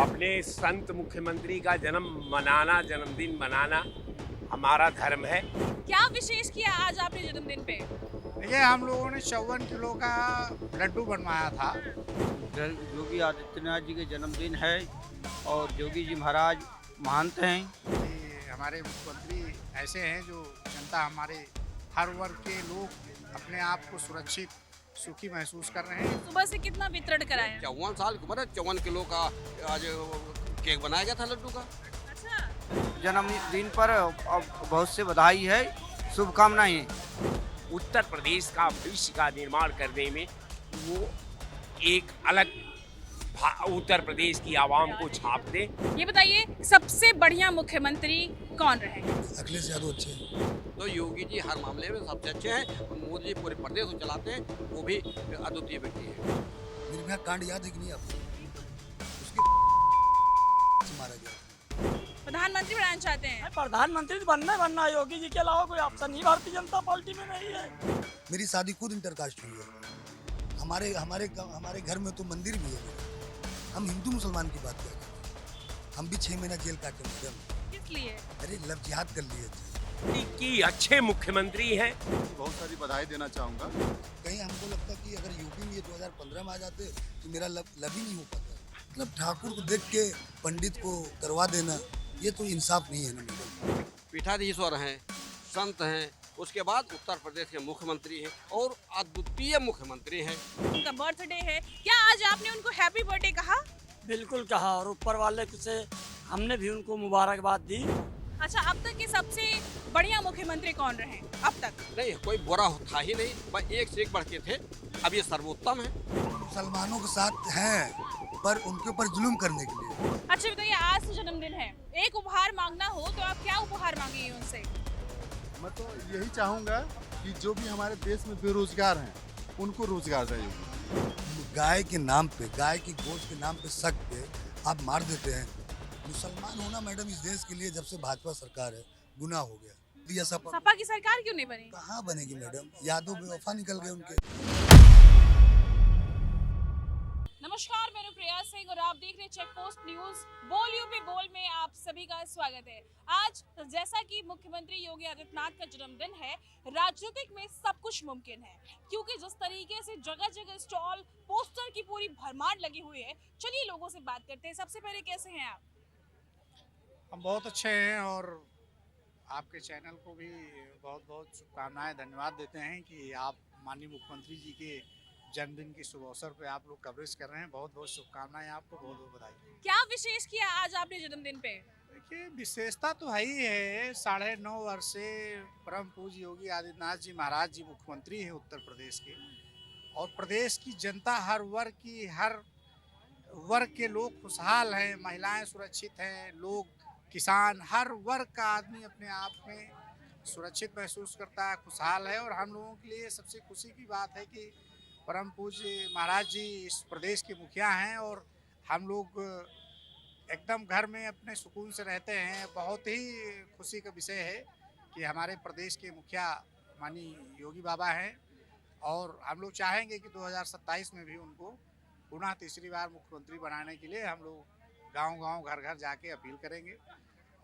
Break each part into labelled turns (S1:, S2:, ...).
S1: अपने संत मुख्यमंत्री का जन्मदिन मनाना हमारा धर्म है।
S2: क्या विशेष किया आज आपने जन्मदिन पे?
S3: देखिए, हम लोगों ने 54 किलो का लड्डू बनवाया था।
S4: योगी आदित्यनाथ जी के जन्मदिन है और योगी जी महाराज महंत हैं।
S3: कि हमारे मुख्यमंत्री ऐसे हैं जो जनता, हमारे हर वर्ग के लोग अपने आप को सुरक्षित सुखी महसूस कर रहे हैं।
S2: सुबह से कितना वितरण कराया?
S5: 54 साल की उम्र है, 54 किलो का आज केक बनाया गया था लड्डू का।
S2: अच्छा,
S4: जन्मदिन पर बहुत से बधाई है, शुभकामनाएं।
S1: उत्तर प्रदेश का भविष्य का निर्माण करने में वो एक अलग उत्तर प्रदेश की आवाम को छाप दे।
S2: ये बताइए सबसे बढ़िया मुख्यमंत्री कौन रहे?
S6: अखिलेश यादव अच्छे हैं।
S5: तो योगी जी हर मामले में सबसे अच्छे हैं और मोदी जी पूरे प्रदेश को चलाते हैं, वो भी अद्वितीय व्यक्ति है।
S6: मेरे कांड याद है कि नहीं आपको? उसके से मारा गया।
S2: प्रधानमंत्री बनाना चाहते हैं?
S7: प्रधानमंत्री बनना है। योगी जी के अलावा कोई ऑप्शन ही भारतीय जनता पार्टी में नहीं है।
S6: मेरी शादी खुद इंटरकास्ट हुई है। हमारे घर में तो मंदिर भी है। हम हिंदू मुसलमान की बात कर रहे हैं। हम भी 6 महीना जेल काटे मैडम।
S2: किस लिए?
S6: अरे लव जिहाद कर लिए।
S1: कि अच्छे मुख्यमंत्री हैं।
S8: बहुत सारी बधाई देना चाहूँगा।
S6: कहीं हमको लगता कि अगर यूपी में ये 2015 में आ जाते तो मेरा लव ही नहीं हो पाता। मतलब ठाकुर को देख के पंडित को करवा देना, ये तो इंसाफ नहीं है ना मैडम।
S5: पीठाधीश्वर हैं, संत हैं, उसके बाद उत्तर प्रदेश के मुख्यमंत्री हैं और अद्वितीय मुख्यमंत्री हैं।
S2: उनका बर्थडे है, क्या आज आपने उनको हैप्पी बर्थडे कहा?
S7: बिल्कुल कहा और ऊपर वाले से हमने भी उनको मुबारकबाद दी।
S2: अच्छा, अब तक के सबसे बढ़िया मुख्यमंत्री कौन रहे अब तक?
S5: नहीं, कोई बुरा था ही नहीं, बस एक से एक बढ़ के थे। अब ये सर्वोत्तम है।
S6: मुसलमानों के साथ हैं पर उनके ऊपर जुल्म करने के लिए।
S2: अच्छा बताइए, आज तो जन्मदिन है, एक उपहार मांगना हो तो आप क्या उपहार मांगेंगे उनसे?
S8: मैं तो यही चाहूँगा कि जो भी हमारे देश में बेरोजगार हैं उनको रोजगार दें।
S6: गाय के नाम पे, गाय की गोश्त के नाम पे शक पे आप मार देते हैं। मुसलमान होना मैडम इस देश के लिए जब से भाजपा सरकार है गुनाह हो गया।
S2: सपा की सरकार क्यों नहीं बनी?
S6: कहाँ बनेगी मैडम? यादव बेवफा निकल गए उनके।
S2: नमस्कार, मैं प्रिया सिंह और आप देख रहे हैं चेक पोस्ट न्यूज। बोल यूपी बोल में आप सभी का स्वागत है। आज जैसा कि मुख्यमंत्री योगी आदित्यनाथ का जन्मदिन है, राजनीतिक में सब कुछ मुमकिन है, क्योंकि जिस तरीके से जगह जगह स्टॉल, पोस्टर की पूरी भरमार लगी हुई है। चलिए लोगों से बात करते हैं। सबसे पहले कैसे हैं आप?
S3: हम बहुत अच्छे हैं और आपके चैनल को भी बहुत बहुत शुभकामनाएं, धन्यवाद देते हैं कि आप माननीय मुख्यमंत्री जी के जन्मदिन की शुभ अवसर पे आप लोग कवरेज कर रहे हैं। बहुत बहुत शुभकामनाएं, आपको बहुत बहुत बधाई।
S2: क्या विशेष किया आज आपने जन्मदिन पे?
S3: देखिए, विशेषता तो है ही है। 9.5 वर्ष से परम पूज्य योगी आदित्यनाथ जी महाराज जी मुख्यमंत्री हैं उत्तर प्रदेश के, और प्रदेश की जनता, हर वर्ग के लोग खुशहाल हैं, महिलाएं सुरक्षित हैं, लोग किसान, हर वर्ग का आदमी अपने आप में सुरक्षित महसूस करता है, खुशहाल है। और हम लोगों के लिए सबसे खुशी की बात है कि परम पूज्य महाराज जी इस प्रदेश के मुखिया हैं और हम लोग एकदम घर में अपने सुकून से रहते हैं। बहुत ही खुशी का विषय है कि हमारे प्रदेश के मुखिया माननीय योगी बाबा हैं और हम लोग चाहेंगे कि 2027 में भी उनको पुनः तीसरी बार मुख्यमंत्री बनाने के लिए हम लोग गांव-गांव, घर-घर जाके अपील करेंगे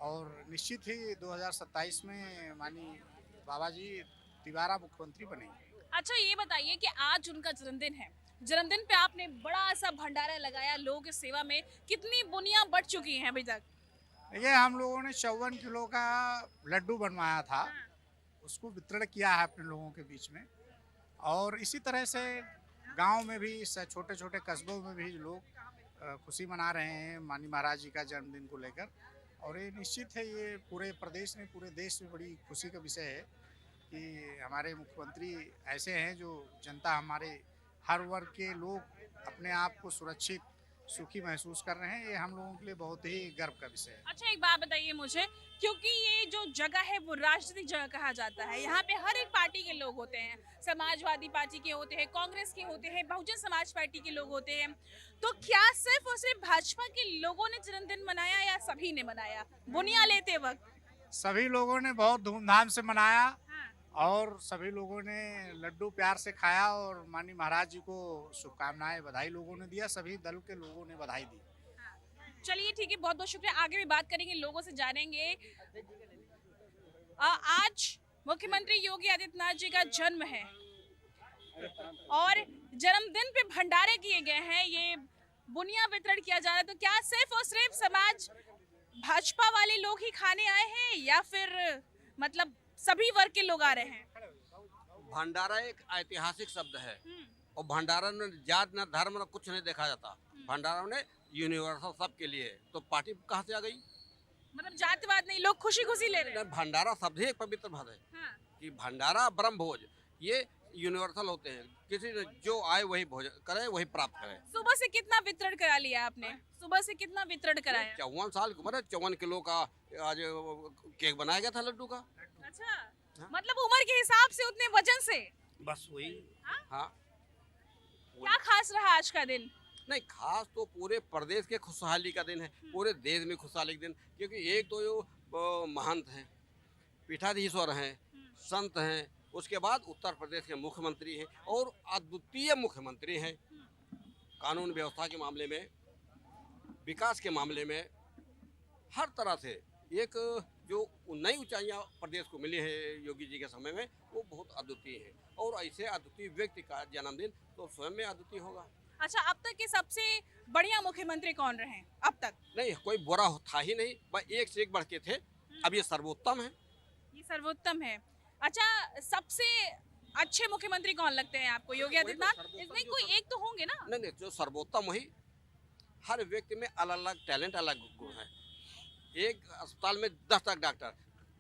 S3: और निश्चित ही 2027 में माननीय बाबा जी दोबारा मुख्यमंत्री बनेंगे।
S2: अच्छा ये बताइए कि आज उनका जन्मदिन है, जन्मदिन पे आपने बड़ा सा भंडारा लगाया, लोगों की सेवा में कितनी बुनियां बढ़ चुकी हैं अभी तक?
S3: देखिए, हम लोगों ने 54 किलो का लड्डू बनवाया था, उसको वितरण किया है अपने लोगों के बीच में। और इसी तरह से गांव में भी, छोटे छोटे कस्बों में भी लोग खुशी मना रहे हैं माननीय महाराज जी का जन्मदिन को लेकर। और ये निश्चित है, ये पूरे प्रदेश में, पूरे देश में बड़ी खुशी का विषय है कि हमारे मुख्यमंत्री ऐसे हैं जो जनता, हमारे हर वर्ग के लोग अपने आप को सुरक्षित सुखी महसूस कर रहे हैं। ये हम लोगों के लिए बहुत ही गर्व का विषय है।
S2: अच्छा एक बात बताइए मुझे, क्योंकि ये जो जगह है वो राजनीतिक जगह कहा जाता है, यहाँ पे हर एक पार्टी के लोग होते हैं, समाजवादी पार्टी के होते हैं, कांग्रेस के होते हैं, बहुजन समाज पार्टी के लोग होते हैं, तो क्या सिर्फ और सिर्फ भाजपा के लोगों ने जन्मदिन मनाया या सभी ने मनाया? बुनिया लेते वक्त
S3: सभी लोगों ने बहुत धूमधाम से मनाया और सभी लोगों ने लड्डू प्यार से खाया और माननीय महाराज जी को शुभकामनाएं, बधाई लोगों ने दिया, सभी दल के लोगों ने बधाई दी।
S2: चलिए ठीक है, बहुत बहुत शुक्रिया। आगे भी बात करेंगे, लोगों से जानेंगे। आज मुख्यमंत्री योगी आदित्यनाथ जी का जन्म है और जन्मदिन पे भंडारे किए गए हैं, ये बुनिया वितरण किया जा रहा है। तो क्या सिर्फ और सिर्फ समाज भाजपा वाले लोग ही खाने आए हैं या फिर मतलब सभी वर्ग के लोग आ रहे हैं?
S5: भंडारा एक ऐतिहासिक शब्द है और भंडारा में जात न धर्म न कुछ नहीं देखा जाता। भंडारा में यूनिवर्सल सबके लिए, तो पार्टी कहाँ से आ गई?
S2: मतलब जातिवाद नहीं, लोग खुशी खुशी ले रहे हैं।
S5: भंडारा शब्द ही एक पवित्र पद है
S2: हाँ।
S5: कि भंडारा ब्रह्म भोज, ये यूनिवर्सल होते हैं। किसी ने जो आए वही भोजन करे, वही प्राप्त करे।
S2: सुबह से कितना वितरण करा लिया आपने? सुबह से कितना वितरण कराया?
S5: 54 साल की उम्र है, 54 किलो का आज केक बनाया गया था लड्डू का।
S2: अच्छा, मतलब उम्र के हिसाब से उतने वजन से?
S5: बस वही। हाँ।
S2: क्या खास रहा आज का दिन?
S5: नहीं, खास तो पूरे प्रदेश के खुशहाली का दिन है, पूरे देश में खुशहाली का दिन। क्योंकि एक तो जो महंत हैं, पीठाधीश्वर हैं, संत हैं, उसके बाद उत्तर प्रदेश के मुख्यमंत्री हैं और अद्वितीय मुख्यमंत्री हैं। कानून व्यवस्था के मामले में, विकास के मामले में, हर तरह से एक जो नई ऊंचाइयां प्रदेश को मिली है योगी जी के समय में, वो बहुत अद्वितीय है। और ऐसे अद्वितीय व्यक्ति का जन्मदिन तो स्वयं में अद्वितीय होगा।
S2: अच्छा, अब तक के सबसे बढ़िया मुख्यमंत्री कौन रहे अब तक?
S5: नहीं, कोई बुरा था ही नहीं, बस एक से एक बढ़ के थे। अब ये सर्वोत्तम है।
S2: ये सर्वोत्तम है। अच्छा, सबसे अच्छे मुख्यमंत्री कौन लगते हैं आपको? योगी आदित्यनाथ? इसमें कोई एक तो होंगे ना?
S5: नहीं, जो सर्वोत्तम वही। हर व्यक्ति में अलग अलग टैलेंट, अलग गुण है। एक अस्पताल में 10 तक डॉक्टर,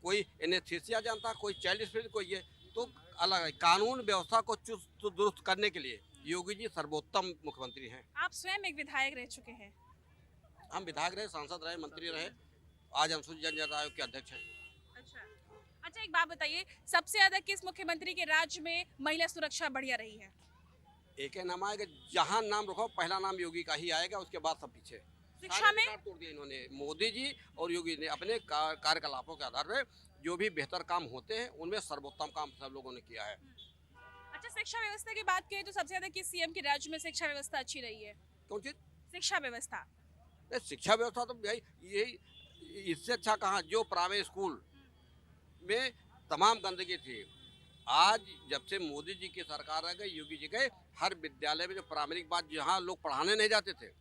S5: कोई एनेस्थीसिया जानता, कोई चाइल्ड स्पेशलिस्ट, कोई ये, तो अलग है। कानून व्यवस्था को चुस्त दुरुस्त करने के लिए योगी जी सर्वोत्तम मुख्यमंत्री हैं।
S2: आप स्वयं एक विधायक रह चुके हैं।
S5: हम विधायक रहे, सांसद रहे, मंत्री रहे, आज अनुसूचित जनजाति आयोग के अध्यक्ष हैं।
S2: अच्छा, एक बात बताइए, सबसे ज्यादा किस मुख्यमंत्री के राज्य में महिला सुरक्षा बढ़िया रही है?
S5: एक नाम आएगा, जहां नाम रखो पहला नाम योगी का ही आएगा, उसके बाद सब पीछे।
S2: शिक्षा में
S5: तोड़ दिया इन्होंने, मोदी जी और योगी ने अपने कार्यकलापों के आधार पर जो भी बेहतर काम होते हैं उनमें सर्वोत्तम काम सब लोगों ने किया है।
S2: अच्छा, शिक्षा व्यवस्था की बात करें तो सबसे ज्यादा किस सीएम के राज्य में शिक्षा व्यवस्था अच्छी रही है?
S5: कौन चीज?
S2: शिक्षा व्यवस्था।
S5: शिक्षा व्यवस्था तो यही, इससे अच्छा कहाँ, जो प्राइवेट स्कूल में तमाम गंदगी थी, आज जब से मोदी जी की सरकार आ गई, योगी जी गए, हर विद्यालय में जो प्राइमरी बात, जहाँ लोग पढ़ाने नहीं जाते थे,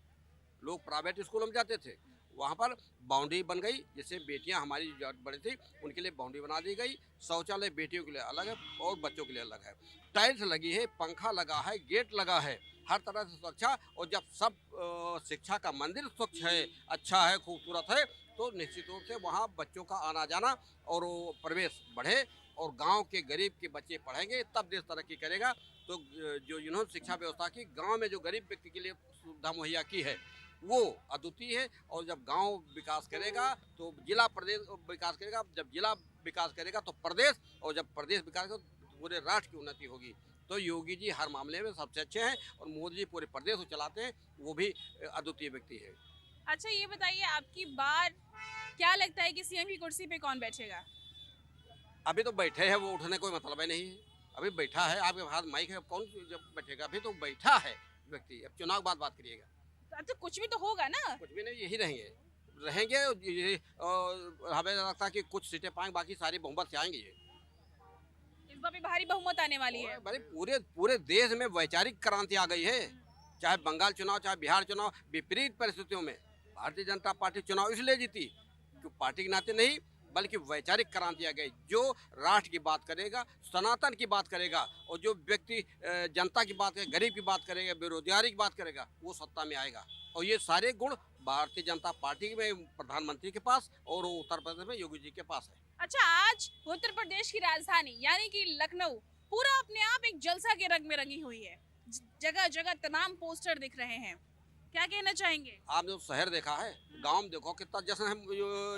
S5: लोग प्राइवेट स्कूलों में जाते थे, वहाँ पर बाउंड्री बन गई। जैसे बेटियाँ हमारी जो बड़ी थी उनके लिए बाउंड्री बना दी गई। शौचालय बेटियों के लिए अलग है और बच्चों के लिए अलग है। टाइल्स लगी है, पंखा लगा है, गेट लगा है, हर तरह से सुरक्षा। और जब सब शिक्षा का मंदिर स्वच्छ है, अच्छा है, खूबसूरत है, तो निश्चित रूप से वहाँ बच्चों का आना जाना और प्रवेश बढ़े और गांव के गरीब के बच्चे पढ़ेंगे, तब देश तरक्की करेगा। तो जो इन्होंने शिक्षा व्यवस्था की, गांव में जो गरीब व्यक्ति के लिए सुविधा मुहैया की है, वो अद्वितीय है। और जब गांव विकास करेगा तो जिला, प्रदेश विकास करेगा। जब जिला विकास करेगा तो प्रदेश, और जब प्रदेश विकास करेगा तो पूरे राष्ट्र की उन्नति होगी। तो योगी जी हर मामले में सबसे अच्छे हैं और मोदी जी पूरे प्रदेश को चलाते हैं, वो भी अद्वितीय व्यक्ति है।
S2: अच्छा, ये बताइए, आपकी बार क्या लगता है कि सीएम की कुर्सी पे कौन बैठेगा?
S5: अभी तो बैठे हैं, वो उठने कोई मतलब ही नहीं है। अभी बैठा है, आपके हाथ माइक है, कौन जब बैठेगा? अभी तो बैठा है व्यक्ति। अब चुनाव के बाद बात करिएगा।
S2: तो कुछ भी तो होगा ना?
S5: कुछ भी नहीं, यही रहेंगे। हमें लगता है कि कुछ सीटें पाएंगे, बाकी सारी बहुमत से आएंगे। ये
S2: इस बार भी भारी बहुमत आने वाली है।
S5: पूरे देश में वैचारिक क्रांति आ गई है। चाहे बंगाल चुनाव, चाहे बिहार चुनाव, विपरीत परिस्थितियों में भारतीय जनता पार्टी चुनाव इसलिए जीती कि पार्टी के नाते नहीं, बल्कि वैचारिक क्रांति आ गई। जो राष्ट्र की बात करेगा, सनातन की बात करेगा, और जो व्यक्ति जनता की बात करेगा, गरीब की बात करेगा, बेरोजगारी की बात करेगा, वो सत्ता में आएगा। और ये सारे गुण भारतीय जनता पार्टी में प्रधानमंत्री के पास और उत्तर प्रदेश में योगी जी के पास है।
S2: अच्छा, आज उत्तर प्रदेश की राजधानी यानी कि लखनऊ पूरा अपने आप एक जलसा के रंग में रंगी हुई है। जगह जगह तमाम पोस्टर दिख रहे हैं, क्या कहना चाहेंगे?
S5: आपने जो शहर देखा है, गांव देखो कितना जश्न है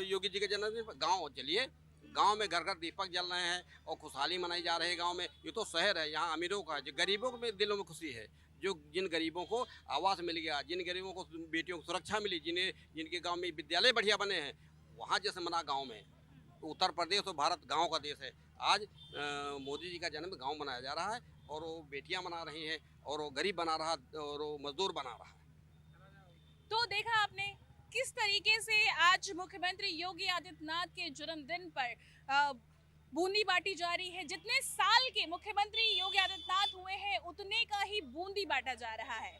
S5: योगी जी के जन्मदिन पर। गांव चलिए, गांव में घर घर दीपक जल रहे हैं और खुशहाली मनाई जा रही है गांव में। ये तो शहर है, यहाँ अमीरों का है। जो गरीबों के दिलों में खुशी है, जिन गरीबों को आवास मिल गया, जिन गरीबों को बेटियों को सुरक्षा मिली, जिनके गाँव में विद्यालय बढ़िया बने हैं, वहाँ जैसे मना गाँव में। तो उत्तर प्रदेश तो भारत गाँव का देश है। आज मोदी जी का जन्म गाँव मनाया जा रहा है और वो बेटियाँ मना रही हैं और वो गरीब बना रहा और वो मजदूर बना रहा है।
S2: तो देखा आपने किस तरीके से आज मुख्यमंत्री योगी आदित्यनाथ के जन्मदिन पर बूंदी बांटी जा रही है। जितने साल के मुख्यमंत्री योगी आदित्यनाथ हुए हैं उतने का ही बूंदी बांटा जा रहा है।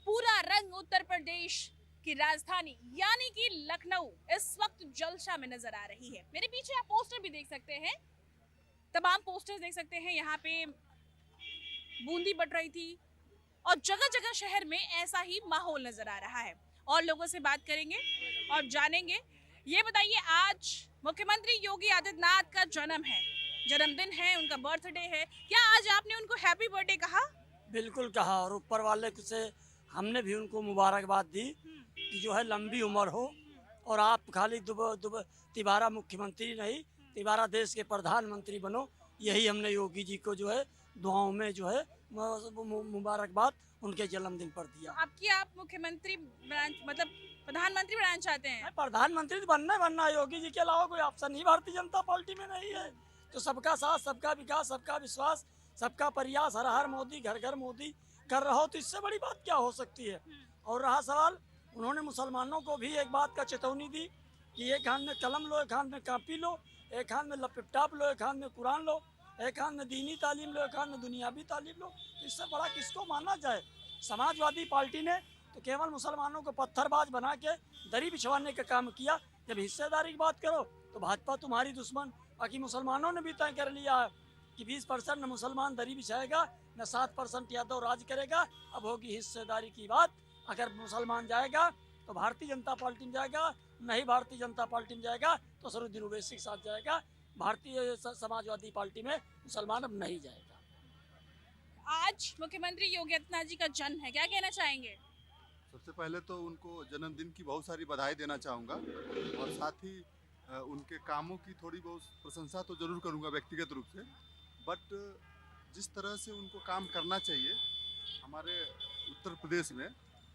S2: पूरा रंग उत्तर प्रदेश की राजधानी यानी कि लखनऊ इस वक्त जलसा में नजर आ रही है। मेरे पीछे आप पोस्टर भी देख सकते हैं, तमाम पोस्टर्स देख सकते हैं। यहाँ पे बूंदी बट रही थी और जगह जगह शहर में ऐसा ही माहौल नजर आ रहा है। और लोगों से बात करेंगे और जानेंगे। ये बताइए, आज मुख्यमंत्री योगी आदित्यनाथ का जन्मदिन है, उनका बर्थडे है। क्या आज आपने उनको हैप्पी बर्थडे कहा?
S7: बिल्कुल कहा, और ऊपर वाले से हमने भी उनको मुबारकबाद दी कि जो है लंबी उम्र हो और आप खाली तिबारा मुख्यमंत्री नहीं, तिबारा देश के प्रधानमंत्री बनो। यही हमने योगी जी को जो है दुआओं में जो है मुबारकबाद उनके जन्मदिन पर दिया।
S2: आप मुख्यमंत्री मतलब प्रधानमंत्री बनाना चाहते हैं?
S7: प्रधानमंत्री बनना है। योगी जी के अलावा कोई ऑप्शन ही भारतीय जनता पार्टी में नहीं है। तो सबका साथ, सबका विकास, सबका विश्वास, सबका प्रयास, हर हर मोदी, घर घर मोदी कर रहा हो, तो इससे बड़ी बात क्या हो सकती है। और रहा सवाल, उन्होंने मुसलमानों को भी एक बात का चेतावनी दी कि एक हाथ में कलम लो, एक हाथ में कापी लो, एक हाथ में लैपटॉप लो, एक हाथ में कुरान लो, एक हाथ में दीनी तालीम लो, एक हाथ में दुनियावी तालीम लो। तो इससे बड़ा किसको माना जाए। समाजवादी पार्टी ने तो केवल मुसलमानों को पत्थरबाज बना के दरी बिछवाने का काम किया। जब हिस्सेदारी की बात करो तो भाजपा तुम्हारी दुश्मन। बाकी मुसलमानों ने भी तय कर लिया है कि 20% न मुसलमान दरी बिछाएगा, न 7% यादव राज करेगा। अब होगी हिस्सेदारी की बात। अगर मुसलमान जाएगा तो भारतीय जनता पार्टी में जाएगा, नहीं भारतीय जनता पार्टी में जाएगा तो सरुद्दीन ओवैसी के साथ जाएगा। भारतीय समाजवादी पार्टी में मुसलमान अब नहीं जाएगा।
S2: आज मुख्यमंत्री योगी आदित्यनाथ जी का जन्म है, क्या कहना चाहेंगे?
S8: सबसे पहले तो उनको जन्मदिन की बहुत सारी बधाई देना चाहूँगा और साथ ही उनके कामों की थोड़ी बहुत प्रशंसा तो ज़रूर करूँगा व्यक्तिगत रूप से। बट जिस तरह से उनको काम करना चाहिए हमारे उत्तर प्रदेश में,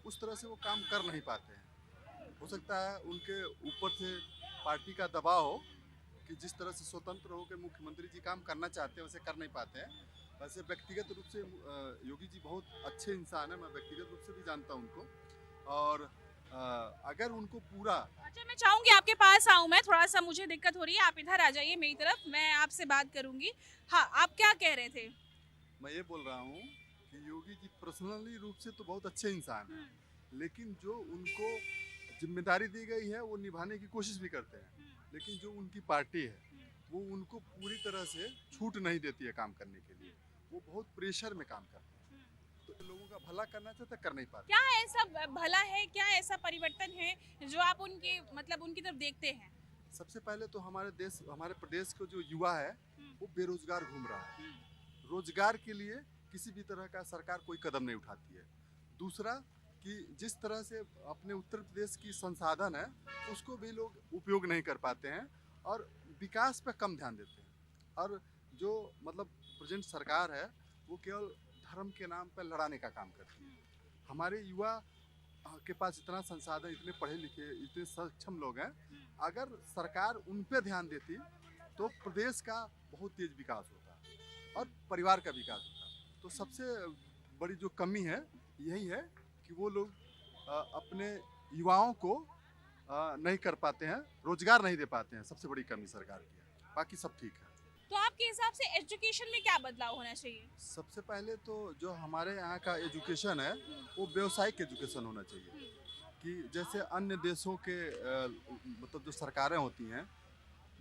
S8: उस तरह से वो काम कर नहीं पाते हैं। हो सकता है उनके ऊपर से पार्टी का दबाव हो कि जिस तरह से स्वतंत्र होकर मुख्यमंत्री जी काम करना चाहते हैं वैसे कर नहीं पाते हैं। वैसे व्यक्तिगत रूप से योगी जी बहुत अच्छे इंसान हैं, मैं व्यक्तिगत रूप से भी जानता हूं उनको। और अगर उनको पूरा
S2: अच्छा, मैं चाहूंगी आपके पास आऊं। मैं थोड़ा सा, मुझे दिक्कत हो रही है, आप इधर आ जाइए मेरी तरफ, मैं आपसे बात करूंगी। हाँ, आप क्या कह रहे थे?
S8: मैं ये बोल रहा हूँ कि योगी जी पर्सनली रूप से तो बहुत अच्छे इंसान हैं, लेकिन जो उनको जिम्मेदारी दी गई है वो निभाने की कोशिश भी करते हैं। लेकिन जो उनकी पार्टी है वो उनको पूरी तरह से छूट नहीं देती है काम करने के लिए। वो बहुत प्रेशर में काम करते हैं, तो लोगों का भला करना चाहते कर नहीं पाते।
S2: क्या ऐसा भला है, क्या ऐसा परिवर्तन है जो आप उनकी तरफ देखते हैं?
S8: सबसे पहले तो हमारे प्रदेश को जो युवा है वो बेरोजगार घूम रहा है। रोजगार के लिए किसी भी तरह का सरकार कोई कदम नहीं उठाती है। दूसरा कि जिस तरह से अपने उत्तर प्रदेश की संसाधन है उसको भी लोग उपयोग नहीं कर पाते हैं और विकास पे कम ध्यान देते हैं। और जो मतलब प्रेजेंट सरकार है वो केवल धर्म के नाम पर लड़ाने का काम करती है। हमारे युवा के पास इतना संसाधन, इतने पढ़े लिखे, इतने सक्षम लोग हैं। अगर सरकार उन पे ध्यान देती तो प्रदेश का बहुत तेज विकास होता और परिवार का विकास होता। तो सबसे बड़ी जो कमी है यही है कि वो लोग अपने युवाओं को नहीं कर पाते हैं, रोजगार नहीं दे पाते हैं। सबसे बड़ी कमी सरकार की है, बाकी सब ठीक है।
S2: तो आपके हिसाब से एजुकेशन में क्या बदलाव होना चाहिए?
S8: सबसे पहले तो जो हमारे यहाँ का एजुकेशन है वो व्यावसायिक एजुकेशन होना चाहिए। कि जैसे अन्य देशों के मतलब जो सरकारें होती हैं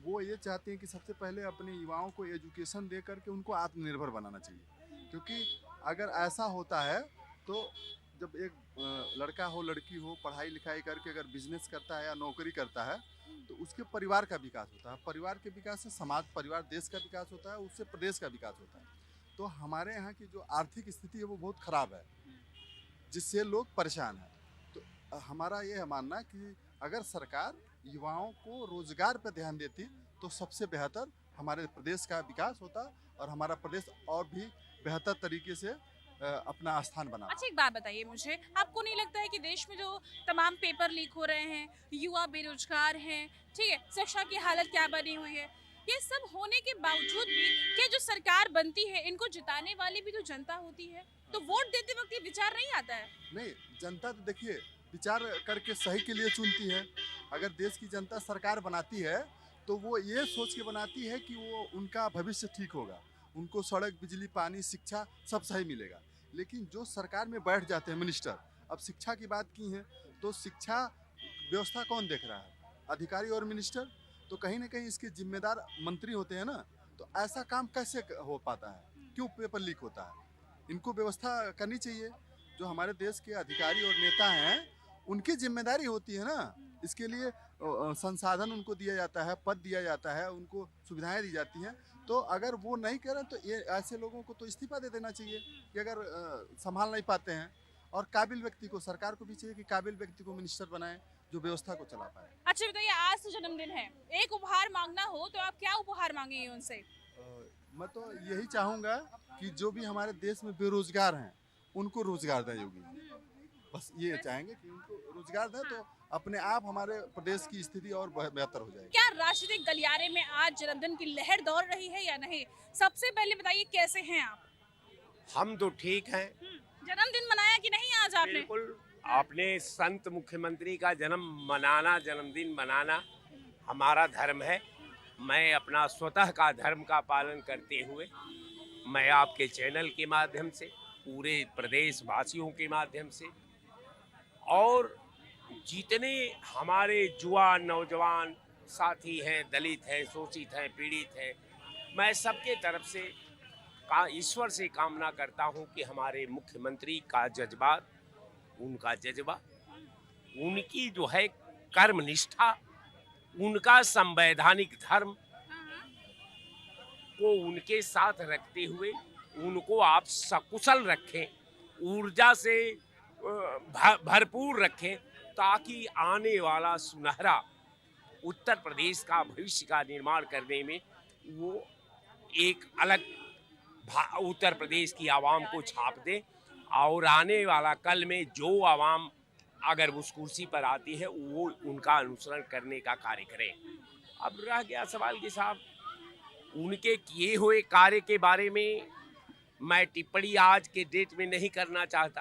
S8: वो ये चाहती हैं कि सबसे पहले अपने युवाओं को एजुकेशन दे करके उनको आत्मनिर्भर बनाना चाहिए। क्योंकि अगर ऐसा होता है तो जब एक लड़का हो लड़की हो पढ़ाई लिखाई करके अगर बिजनेस करता है या नौकरी करता है तो उसके परिवार का विकास होता है। परिवार के विकास से समाज, परिवार, देश का विकास होता है, उससे प्रदेश का विकास होता है। तो हमारे यहाँ की जो आर्थिक स्थिति है वो बहुत ख़राब है, जिससे लोग परेशान हैं। तो हमारा ये है मानना कि अगर सरकार युवाओं को रोजगार पर ध्यान देती तो सबसे बेहतर हमारे प्रदेश का विकास होता और हमारा प्रदेश और भी बेहतर तरीके से अपना स्थान बना।
S2: अच्छा, एक बात बताइए मुझे, आपको नहीं लगता है कि देश में जो तमाम पेपर लीक हो रहे हैं, युवा बेरोजगार हैं, ठीक है, शिक्षा की हालत क्या बनी हुई है, ये सब होने के बावजूद भी क्या जो सरकार बनती है इनको जिताने वाली भी तो जनता होती है, तो वोट देते वक्त ये विचार नहीं आता है?
S8: नहीं, जनता तो देखिए विचार करके सही के लिए चुनती है। अगर देश की जनता सरकार बनाती है तो वो ये सोच के बनाती है कि वो उनका भविष्य ठीक होगा, उनको सड़क, बिजली, पानी, शिक्षा सब सही मिलेगा। लेकिन जो सरकार में बैठ जाते हैं मिनिस्टर, अब शिक्षा की बात की है तो शिक्षा व्यवस्था कौन देख रहा है? अधिकारी और मिनिस्टर। तो कहीं ना कहीं इसके जिम्मेदार मंत्री होते हैं ना, तो ऐसा काम कैसे हो पाता है? क्यों पेपर लीक होता है? इनको व्यवस्था करनी चाहिए। जो हमारे देश के अधिकारी और नेता हैं उनकी जिम्मेदारी होती है ना, इसके लिए संसाधन उनको दिया जाता है, पद दिया जाता है, उनको सुविधाएं दी जाती हैं। तो अगर वो नहीं करें तो ये ऐसे लोगों को तो इस्तीफा दे देना चाहिए कि अगर संभाल नहीं पाते हैं। और काबिल व्यक्ति को, सरकार को भी चाहिए कि काबिल व्यक्ति को मिनिस्टर बनाए जो व्यवस्था को चला पाए।
S2: अच्छा बताइए, आज तो जन्मदिन है, एक उपहार मांगना हो तो आप क्या उपहार मांगेंगे उनसे?
S8: मैं तो यही चाहूँगा कि जो भी हमारे देश में बेरोजगार हैं उनको रोजगार दें योगी जी। बस ये चाहेंगे कि उनको रोजगार दें तो अपने आप हमारे प्रदेश की स्थिति और बेहतर हो जाएगी।
S2: क्या राजनीतिक गलियारे में आज जन्मदिन की लहर दौड़ रही है या नहीं? सबसे पहले बताइए, कैसे हैं आप?
S1: हम तो ठीक हैं।
S2: जन्मदिन मनाया कि नहीं आज आपने?
S1: बिल्कुल, आपने संत मुख्यमंत्री का जन्मदिन मनाना हमारा धर्म है। मैं अपना स्वतः का धर्म का पालन करते हुए मैं आपके चैनल के माध्यम से, पूरे प्रदेश वासियों के माध्यम से, और जितने हमारे युवा नौजवान साथी हैं, दलित हैं, शोषित हैं, पीड़ित हैं, मैं सबके तरफ से ईश्वर से कामना करता हूं कि हमारे मुख्यमंत्री का जज्बात, उनका जज्बा, उनकी जो है कर्मनिष्ठा, उनका संवैधानिक धर्म को उनके साथ रखते हुए उनको आप सकुशल रखें, ऊर्जा से भरपूर रखें, ताकि आने वाला सुनहरा उत्तर प्रदेश का भविष्य का निर्माण करने में वो एक अलग उत्तर प्रदेश की आवाम को छाप दे, और आने वाला कल में जो आवाम अगर उस कुर्सी पर आती है वो उनका अनुसरण करने का कार्य करे। अब रह गया सवाल कि साहब उनके किए हुए कार्य के बारे में मैं टिप्पणी आज के डेट में नहीं करना चाहता,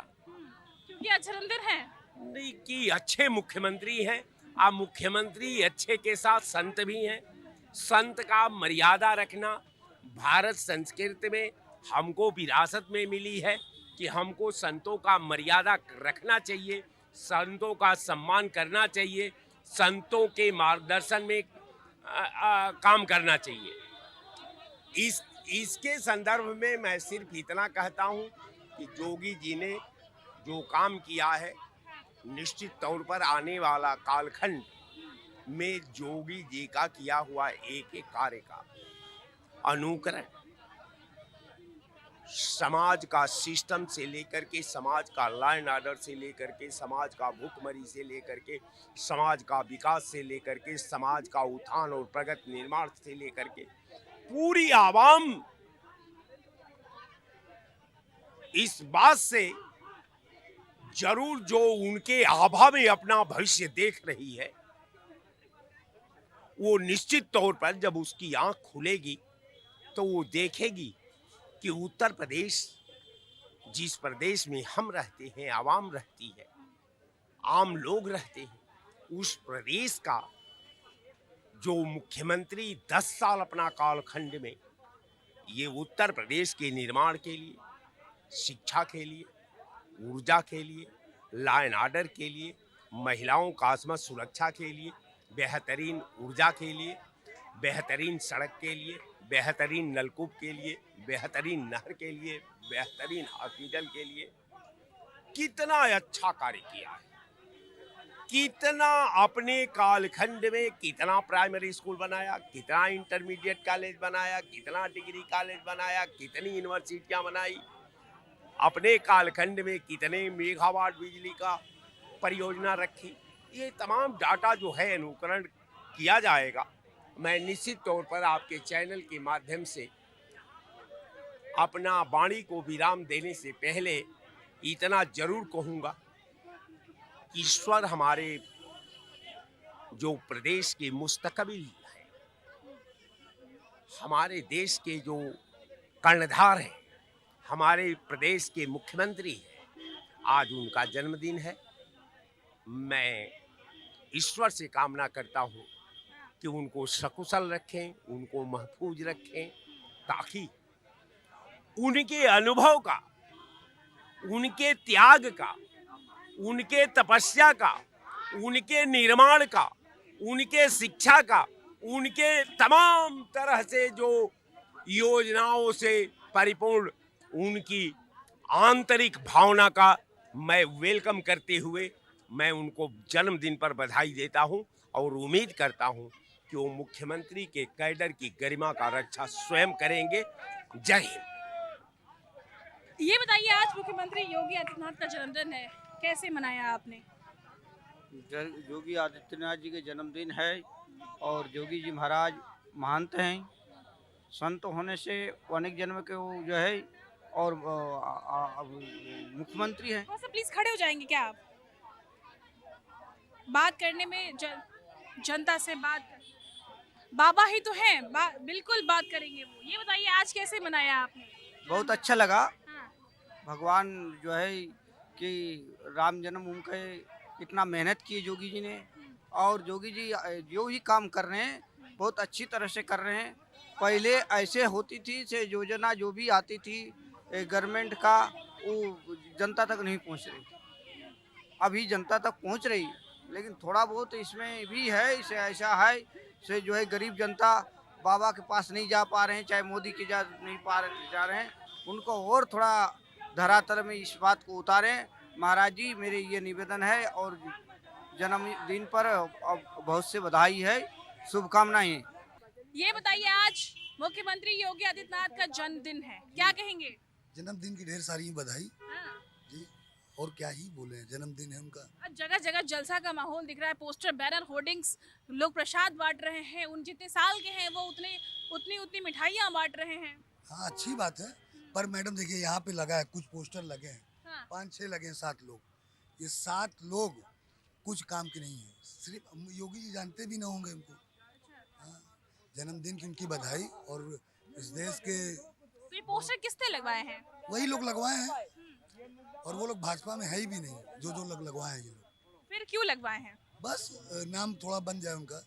S2: क्योंकि आज जन्मदिन है।
S1: नहीं कि अच्छे मुख्यमंत्री हैं, आप मुख्यमंत्री अच्छे के साथ संत भी हैं। संत का मर्यादा रखना भारत संस्कृति में हमको विरासत में मिली है कि हमको संतों का मर्यादा रखना चाहिए, संतों का सम्मान करना चाहिए, संतों के मार्गदर्शन में काम करना चाहिए। इसके संदर्भ में मैं सिर्फ इतना कहता हूं कि योगी जी ने जो काम किया है, निश्चित तौर पर आने वाला कालखंड में योगी जी का किया हुआ एक एक कार्य का अनुकरण समाज का सिस्टम से लेकर के, समाज का लॉ एंड ऑर्डर से लेकर के, समाज का भूखमरी से लेकर के, समाज का विकास से लेकर के, समाज का उत्थान और प्रगति निर्माण से लेकर के, पूरी आवाम इस बात से जरूर जो उनके आभा में अपना भविष्य देख रही है, वो निश्चित तौर पर जब उसकी आंख खुलेगी तो वो देखेगी कि उत्तर प्रदेश, जिस प्रदेश में हम रहते हैं, आवाम रहती है, आम लोग रहते हैं, उस प्रदेश का जो मुख्यमंत्री 10 साल अपना कालखंड में ये उत्तर प्रदेश के निर्माण के लिए, शिक्षा के लिए, ऊर्जा के लिए, लॉ एंड ऑर्डर के लिए, महिलाओं का आत्म सुरक्षा के लिए, बेहतरीन ऊर्जा के लिए, बेहतरीन सड़क के लिए, बेहतरीन नलकूप के लिए, बेहतरीन नहर के लिए, बेहतरीन हॉस्पिटल के लिए कितना अच्छा कार्य किया है, कितना अपने कालखंड में कितना प्राइमरी स्कूल बनाया, कितना इंटरमीडिएट कॉलेज बनाया, कितना डिग्री कॉलेज बनाया, कितनी यूनिवर्सिटियां बनाई, अपने कालखंड में कितने मेगावाट बिजली का परियोजना रखी। ये तमाम डाटा जो है अनुकरण किया जाएगा। मैं निश्चित तौर पर आपके चैनल के माध्यम से अपना वाणी को विराम देने से पहले इतना जरूर कहूँगा, ईश्वर हमारे जो प्रदेश के मुस्तकबिल हैं, हमारे देश के जो कर्णधार हैं, हमारे प्रदेश के मुख्यमंत्री हैं, आज उनका जन्मदिन है। मैं ईश्वर से कामना करता हूँ कि उनको सकुशल रखें, उनको महफूज रखें, ताकि उनके अनुभव का, उनके त्याग का, उनके तपस्या का, उनके निर्माण का, उनके शिक्षा का, उनके तमाम तरह से जो योजनाओं से परिपूर्ण उनकी आंतरिक भावना का मैं वेलकम करते हुए मैं उनको जन्मदिन पर बधाई देता हूं और उम्मीद करता हूं कि वो मुख्यमंत्री के कैडर की गरिमा का रक्षा स्वयं करेंगे। जय हिंद।
S2: ये बताइए, आज मुख्यमंत्री योगी आदित्यनाथ का जन्मदिन है, कैसे मनाया आपने?
S4: योगी आदित्यनाथ जी के जन्मदिन है और योगी जी महाराज महंत हैं। संत होने से अनेक जन्म के वो जो है और मुख्यमंत्री हैं।
S2: थोड़ा सा प्लीज खड़े हो जाएंगे क्या आप? बात करने में जनता से बाबा ही तो हैं, बिल्कुल बात करेंगे वो। ये बताइए, आज कैसे मनाया आपने?
S4: बहुत अच्छा लगा।
S2: हाँ।
S4: भगवान जो है कि राम जन्मभूमि के इतना मेहनत की योगी जी ने, और योगी जी जो ही काम कर रहे हैं बहुत अच्छी तरह से कर रहे हैं। पहले ऐसे होती थी से योजना जो भी आती थी गवर्नमेंट का, वो जनता तक नहीं पहुंच रही। अभी जनता तक पहुंच रही, लेकिन थोड़ा बहुत इसमें भी है, इसे ऐसा है से जो है गरीब जनता बाबा के पास नहीं जा पा रहे हैं, चाहे मोदी के जा रहे हैं। उनको और थोड़ा धरातल में इस बात को उतारें। महाराज जी, मेरे ये निवेदन है और जन्मदिन पर बहुत से बधाई है, शुभकामनाएं।
S2: ये बताइए, आज मुख्यमंत्री योगी आदित्यनाथ का जन्मदिन है, क्या कहेंगे?
S6: जन्मदिन की ढेर सारी बधाई
S2: हाँ।
S6: जी, और क्या ही बोले, जन्मदिन है उनका।
S2: आज जगह जगह जलसा का माहौल दिख रहा है, पोस्टर, बैनर, होर्डिंग्स, लोग प्रसाद बांट रहे हैं। उन जितने साल के हैं वो उतनी मिठाइयाँ बांट रहे हैं।
S6: हाँ, अच्छी बात है, पर मैडम देखिए यहाँ पे लगा है, कुछ पोस्टर लगे हैं,
S2: हाँ।
S6: 5-6 लगे हैं, 7 लोग। ये 7 लोग कुछ काम के नहीं है, सिर्फ योगी जी जानते भी ना होंगे इनको। हाँ, जन्मदिन की उनकी बधाई। और इस देश के
S2: तो ये पोस्टर किसने लगवाए हैं?
S6: वही लोग लगवाए हैं, और वो लोग भाजपा में है ही भी नहीं, जो लोग लगवाए हैं ये लोग।
S2: फिर क्यों लगवाए हैं?
S6: बस नाम थोड़ा बन जाए उनका,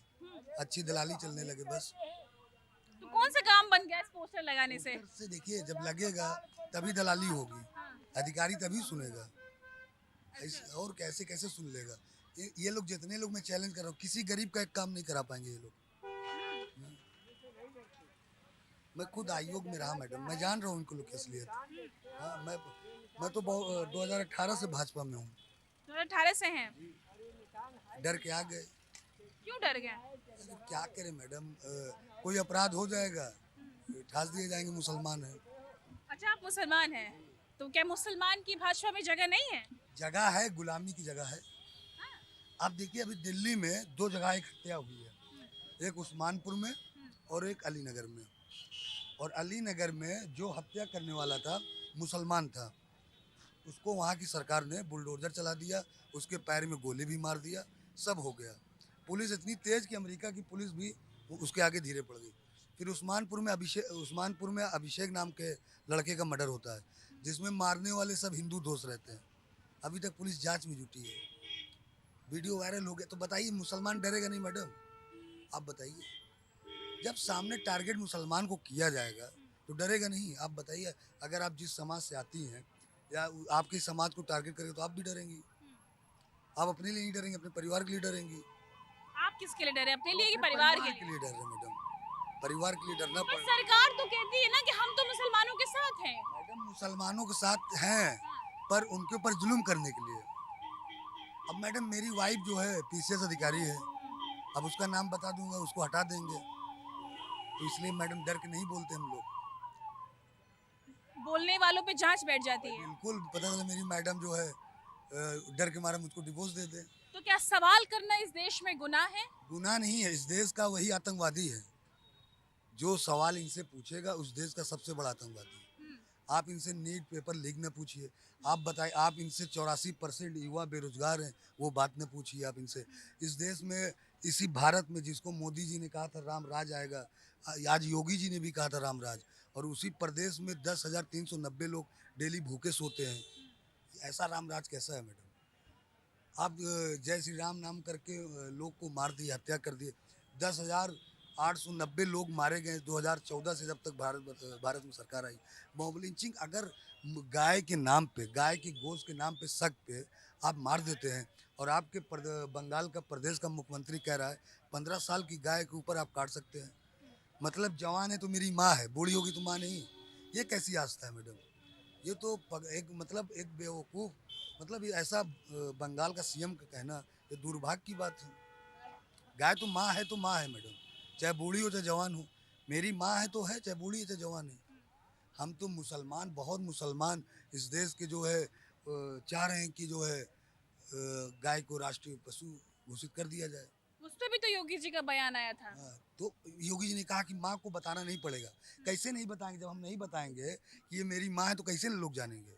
S6: अच्छी दलाली चलने लगे बस।
S2: तो कौन सा काम बन गया इस पोस्टर लगाने से?
S6: देखिए, जब लगेगा तभी दलाली होगी, अधिकारी तभी सुनेगा, और कैसे कैसे सुन लेगा। ये लोग, जितने लोग मैं चैलेंज कर रहा हूँ, किसी गरीब का एक काम नहीं करा पाएंगे ये लोग। मैं खुद आयोग में रहा मैडम, मैं जान रहा हूँ इनको लोग की असलियत। हाँ, मैं तो 2018 से भाजपा में हूँ।
S2: 2018 से हैं?
S6: डर के आ गए।
S2: क्यों डर गए?
S6: क्या करें मैडम, कोई अपराध हो जाएगा, ठास दिए जाएंगे, मुसलमान है।
S2: अच्छा, आप मुसलमान हैं, तो क्या मुसलमान की भाजपा में जगह नहीं है?
S6: जगह है, गुलामी की जगह है। आप देखिए, अभी दिल्ली में 2 जगह एक हत्या हुई है, एक उस्मानपुर में और एक अलीनगर में। और अलीनगर में जो हत्या करने वाला था मुसलमान था, उसको वहाँ की सरकार ने बुलडोजर चला दिया, उसके पैर में गोली भी मार दिया, सब हो गया। पुलिस इतनी तेज़ कि अमेरिका की पुलिस भी उसके आगे धीरे पड़ गई। फिर उस्मानपुर में अभिषेक नाम के लड़के का मर्डर होता है, जिसमें मारने वाले सब हिंदू दोस्त रहते हैं। अभी तक पुलिस जांच में जुटी है, वीडियो वायरल हो गया। तो बताइए, मुसलमान डरेगा नहीं मैडम? आप बताइए, जब सामने टारगेट मुसलमान को किया जाएगा तो डरेगा नहीं? आप बताइए, अगर आप जिस समाज से आती हैं या आपके समाज को टारगेट करेंगे तो आप भी डरेंगी। आप अपने लिए नहीं डरेंगे, अपने परिवार के लिए डरेंगी।
S2: आप किसके लिए डरे, अपने लिए कि परिवार के
S6: लिए डर रहे हैं मैडम, परिवार के लिए डरना
S2: पर
S6: पड़ेगा।
S2: सरकार तो कहती है ना कि हम तो मुसलमानों के साथ हैं।
S6: मैडम, मुसलमानों के साथ हैं, पर उनके ऊपर जुल्म करने के लिए। अब मैडम, मेरी वाइफ जो है PCS अधिकारी है, अब उसका नाम बता दूंगा, उसको हटा देंगे, तो इसलिए मैडम डर के नहीं बोलते हम लोग।
S2: बोलने वालों पे जांच बैठ जाती है।
S6: बिल्कुल, पता चला मेरी मैडम जो है डर के मारे मुझको डिवोर्स दे दे।
S2: तो क्या सवाल करना इस देश में गुनाह है?
S6: गुनाह नहीं है, इस देश का वही आतंकवादी है। जो सवाल इनसे पूछेगा उस देश का सबसे बड़ा आतंकवादी है। आप इनसे नीट पेपर लीक न पूछिए, आप बताइए, आप इनसे 84% युवा बेरोजगार हैं, वो बात न पूछिए आप इनसे। इस देश में, इसी भारत में, जिसको मोदी जी ने कहा था राम राज आएगा, आज योगी जी ने भी कहा था राम राज, और उसी प्रदेश में 10,390 लोग डेली भूखे सोते हैं। ऐसा राम राज कैसा है मैडम? आप जय श्री राम नाम करके लोग को मार दिए, हत्या कर दिए। 10,890 लोग मारे गए 2014 से जब तक भारत में सरकार आई। मॉब लिंचिंग अगर गाय के नाम पे, गाय के गोश्त के नाम पे, शक पे आप मार देते हैं और आपके बंगाल का प्रदेश का मुख्यमंत्री कह रहा है 15 साल की गाय के ऊपर आप काट सकते हैं। मतलब जवान है तो मेरी माँ है, बूढ़ी होगी तो माँ नहीं। ये कैसी आस्था है मैडम? ये तो एक बेवकूफ़, मतलब ये ऐसा बंगाल का सीएम का कहना, ये दुर्भाग्य की बात है। गाय तो माँ है मैडम, चाहे बूढ़ी हो चाहे जवान हो। मेरी माँ है तो है, चाहे बूढ़ी है चाहे जवान है। हम तो मुसलमान, बहुत मुसलमान इस देश के जो है चाह रहे हैं कि जो है गाय को राष्ट्रीय पशु घोषित कर दिया जाए।
S2: उस पे भी तो योगी जी का बयान आया था।
S6: तो योगी जी ने कहा कि माँ को बताना नहीं पड़ेगा। कैसे नहीं बताएंगे? जब हम नहीं बताएंगे कि ये मेरी माँ है तो कैसे लोग जानेंगे?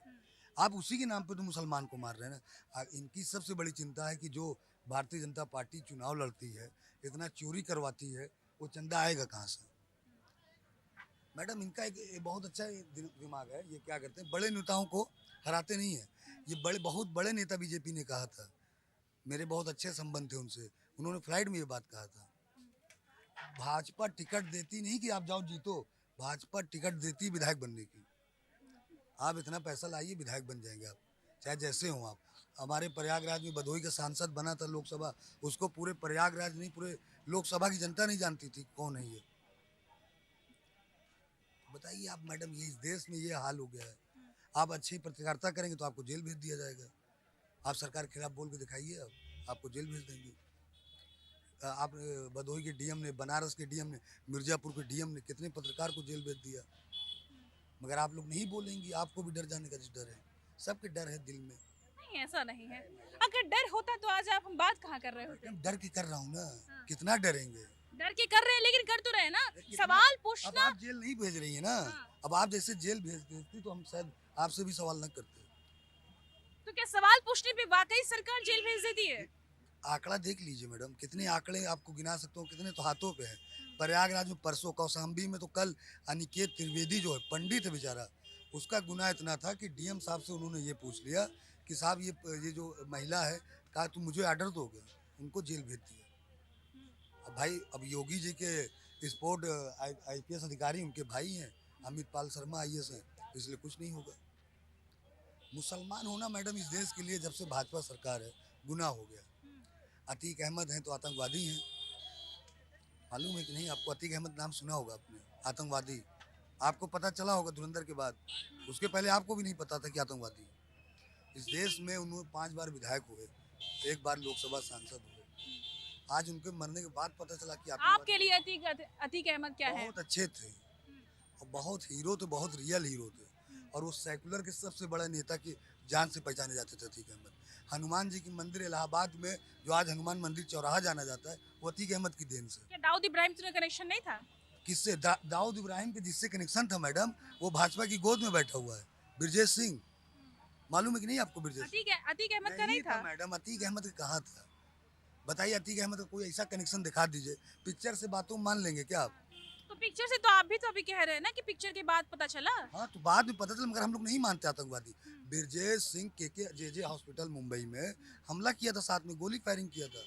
S6: आप उसी के नाम पे तो मुसलमान को मार रहे हैं ना। इनकी सबसे बड़ी चिंता है कि जो भारतीय जनता पार्टी चुनाव लड़ती है, इतना चोरी करवाती है, वो चंदा आएगा कहाँ से? मैडम इनका एक बहुत अच्छा दिमाग है। ये क्या करते हैं, बड़े नेताओं को हराते नहीं है। ये बहुत बड़े नेता बीजेपी ने कहा था, मेरे बहुत अच्छे संबंध थे उनसे, उन्होंने फ्लाइट में ये बात कहा था। भाजपा टिकट देती नहीं कि आप जाओ जीतो, भाजपा टिकट देती विधायक बनने की। आप इतना पैसा लाइए, विधायक बन जाएंगे आप, चाहे जैसे हो आप। हमारे प्रयागराज में भदोही का सांसद बना था लोकसभा, उसको पूरे प्रयागराज नहीं, पूरे लोकसभा की जनता नहीं जानती थी कौन है ये। बताइए आप मैडम, ये इस देश में ये हाल हो गया है। आप अच्छी पत्रकारिता करेंगे तो आपको जेल भेज दिया जाएगा। आप सरकार के खिलाफ बोल के दिखाइए, आपको जेल भेज देंगे। आप भदोही के डीएम ने, बनारस के डीएम ने, मिर्जापुर के डीएम ने कितने पत्रकार को जेल भेज दिया। मगर आप लोग नहीं बोलेंगे, आपको भी डर जाने का डर है। सबके डर है दिल में।
S2: नहीं, ऐसा नहीं है। अगर डर होता तो आज आप हम बात कहाँ कर रहे होते?
S6: डर की कर रहा हूँ ना। कितना डरेंगे?
S2: डर के कर रहे हैं, लेकिन कर तो रहे हैं ना। सवाल पूछना।
S6: अब आप जेल नहीं भेज रही है ना। अब आप जैसे जेल भेजती तो हम शायद आपसे भी सवाल न करते।
S2: तो क्या सवाल पूछने पे वाकई सरकार जेल भेज देती है?
S6: आंकड़ा देख लीजिए मैडम, कितने आंकड़े आपको गिना सकता हूँ, कितने तो हाथों पे है। प्रयागराज में परसों, कौशाम्बी में तो कल अनिकेत त्रिवेदी जो है, पंडित है बेचारा, उसका गुनाह इतना था कि डीएम साहब से उन्होंने ये पूछ लिया कि साहब ये जो महिला है, कहा तुम मुझे ऑर्डर दोगे, उनको जेल भेज दिया। अब भाई, अब योगी जी के स्पोर्ट IPS अधिकारी उनके भाई हैं, अमित पाल शर्मा IAS हैं, इसलिए कुछ नहीं होगा। मुसलमान होना मैडम इस देश के लिए जब से भाजपा सरकार है गुनाह हो गया। अतीक अहमद हैं तो आतंकवादी हैं, मालूम है कि नहीं आपको? अतीक अहमद नाम सुना होगा आपने, आतंकवादी। आपको पता चला होगा धुरंधर के बाद, उसके पहले आपको भी नहीं पता था कि आतंकवादी। इस देश में उन्होंने 5 बार विधायक हुए, 1 बार लोकसभा सांसद हुए। आज उनके मरने के बाद पता चला कि
S2: आपके लिए अतीक अहमद क्या है?
S6: बहुत अच्छे थे और बहुत हीरो थे, बहुत रियल हीरो थे। और वो सेकुलर के सबसे बड़ा नेता की जान से पहचाने जाते थे अतीक अहमद। हनुमान जी की मंदिर इलाहाबाद में जो आज हनुमान मंदिर चौराहा जाना जाता है, वो अतीक अहमद की देन से।
S2: क्या दाऊद इब्राहिम से कनेक्शन नहीं था?
S6: किससे? दाऊद इब्राहिम के जिससे कनेक्शन था मैडम, वो भाजपा की गोद में बैठा हुआ है, ब्रजेश सिंह। मालूम है कि नहीं आपको? ब्रजेश
S2: अतीक अहमद का नहीं था
S6: मैडम। अतीक अहमद का कहाँ था? बताइए, अतीक अहमद का कोई ऐसा कनेक्शन दिखा दीजिए। पिक्चर से बातों मान लेंगे क्या आप?
S2: तो पिक्चर से तो आप भी तो अभी कह रहे हैं ना कि पिक्चर के बाद पता चला।
S6: हाँ, तो बाद में पता चला, मगर हम लोग नहीं मानते आतंकवादी। ब्रजेश सिंह JJ हॉस्पिटल मुंबई में हमला किया था, साथ में गोली फायरिंग किया था।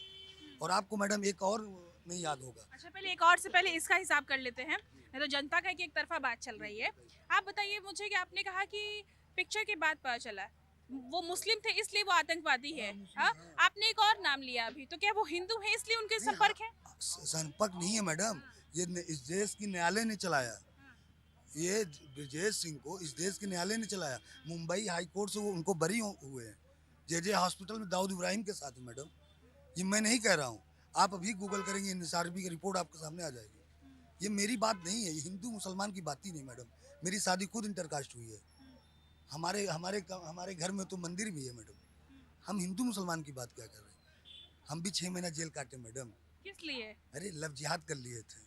S6: और आपको मैडम एक और नहीं याद होगा?
S2: अच्छा, पहले एक और से पहले इसका हिसाब कर लेते हैं, नहीं तो जनता का एक तरफा बात चल रही है। आप बताइए मुझे कि आपने कहा कि पिक्चर के बाद पता चला वो मुस्लिम थे इसलिए वो आतंकवादी है। आपने एक और नाम लिया अभी, तो क्या वो हिंदू है इसलिए उनके संपर्क है?
S6: संपर्क नहीं है मैडम, ये इस देश की न्यायालय ने चलाया। ये ब्रजेश सिंह को इस देश के न्यायालय ने चलाया। मुंबई हाई कोर्ट से वो उनको बरी हुए हैं। JJ हॉस्पिटल में दाऊद इब्राहिम के साथ है मैडम, ये मैं नहीं कह रहा हूँ। आप अभी गूगल करेंगे, निसारबी की रिपोर्ट आपके सामने आ जाएगी। ये मेरी बात नहीं है, ये हिंदू मुसलमान की बात ही नहीं मैडम। मेरी शादी खुद इंटरकास्ट हुई है। हमारे घर में तो मंदिर भी है मैडम। हम हिंदू मुसलमान की बात क्या कर रहे हैं? हम भी 6 महीना जेल काटे मैडम।
S2: किस लिए?
S6: अरे लव जिहाद कर लिए थे।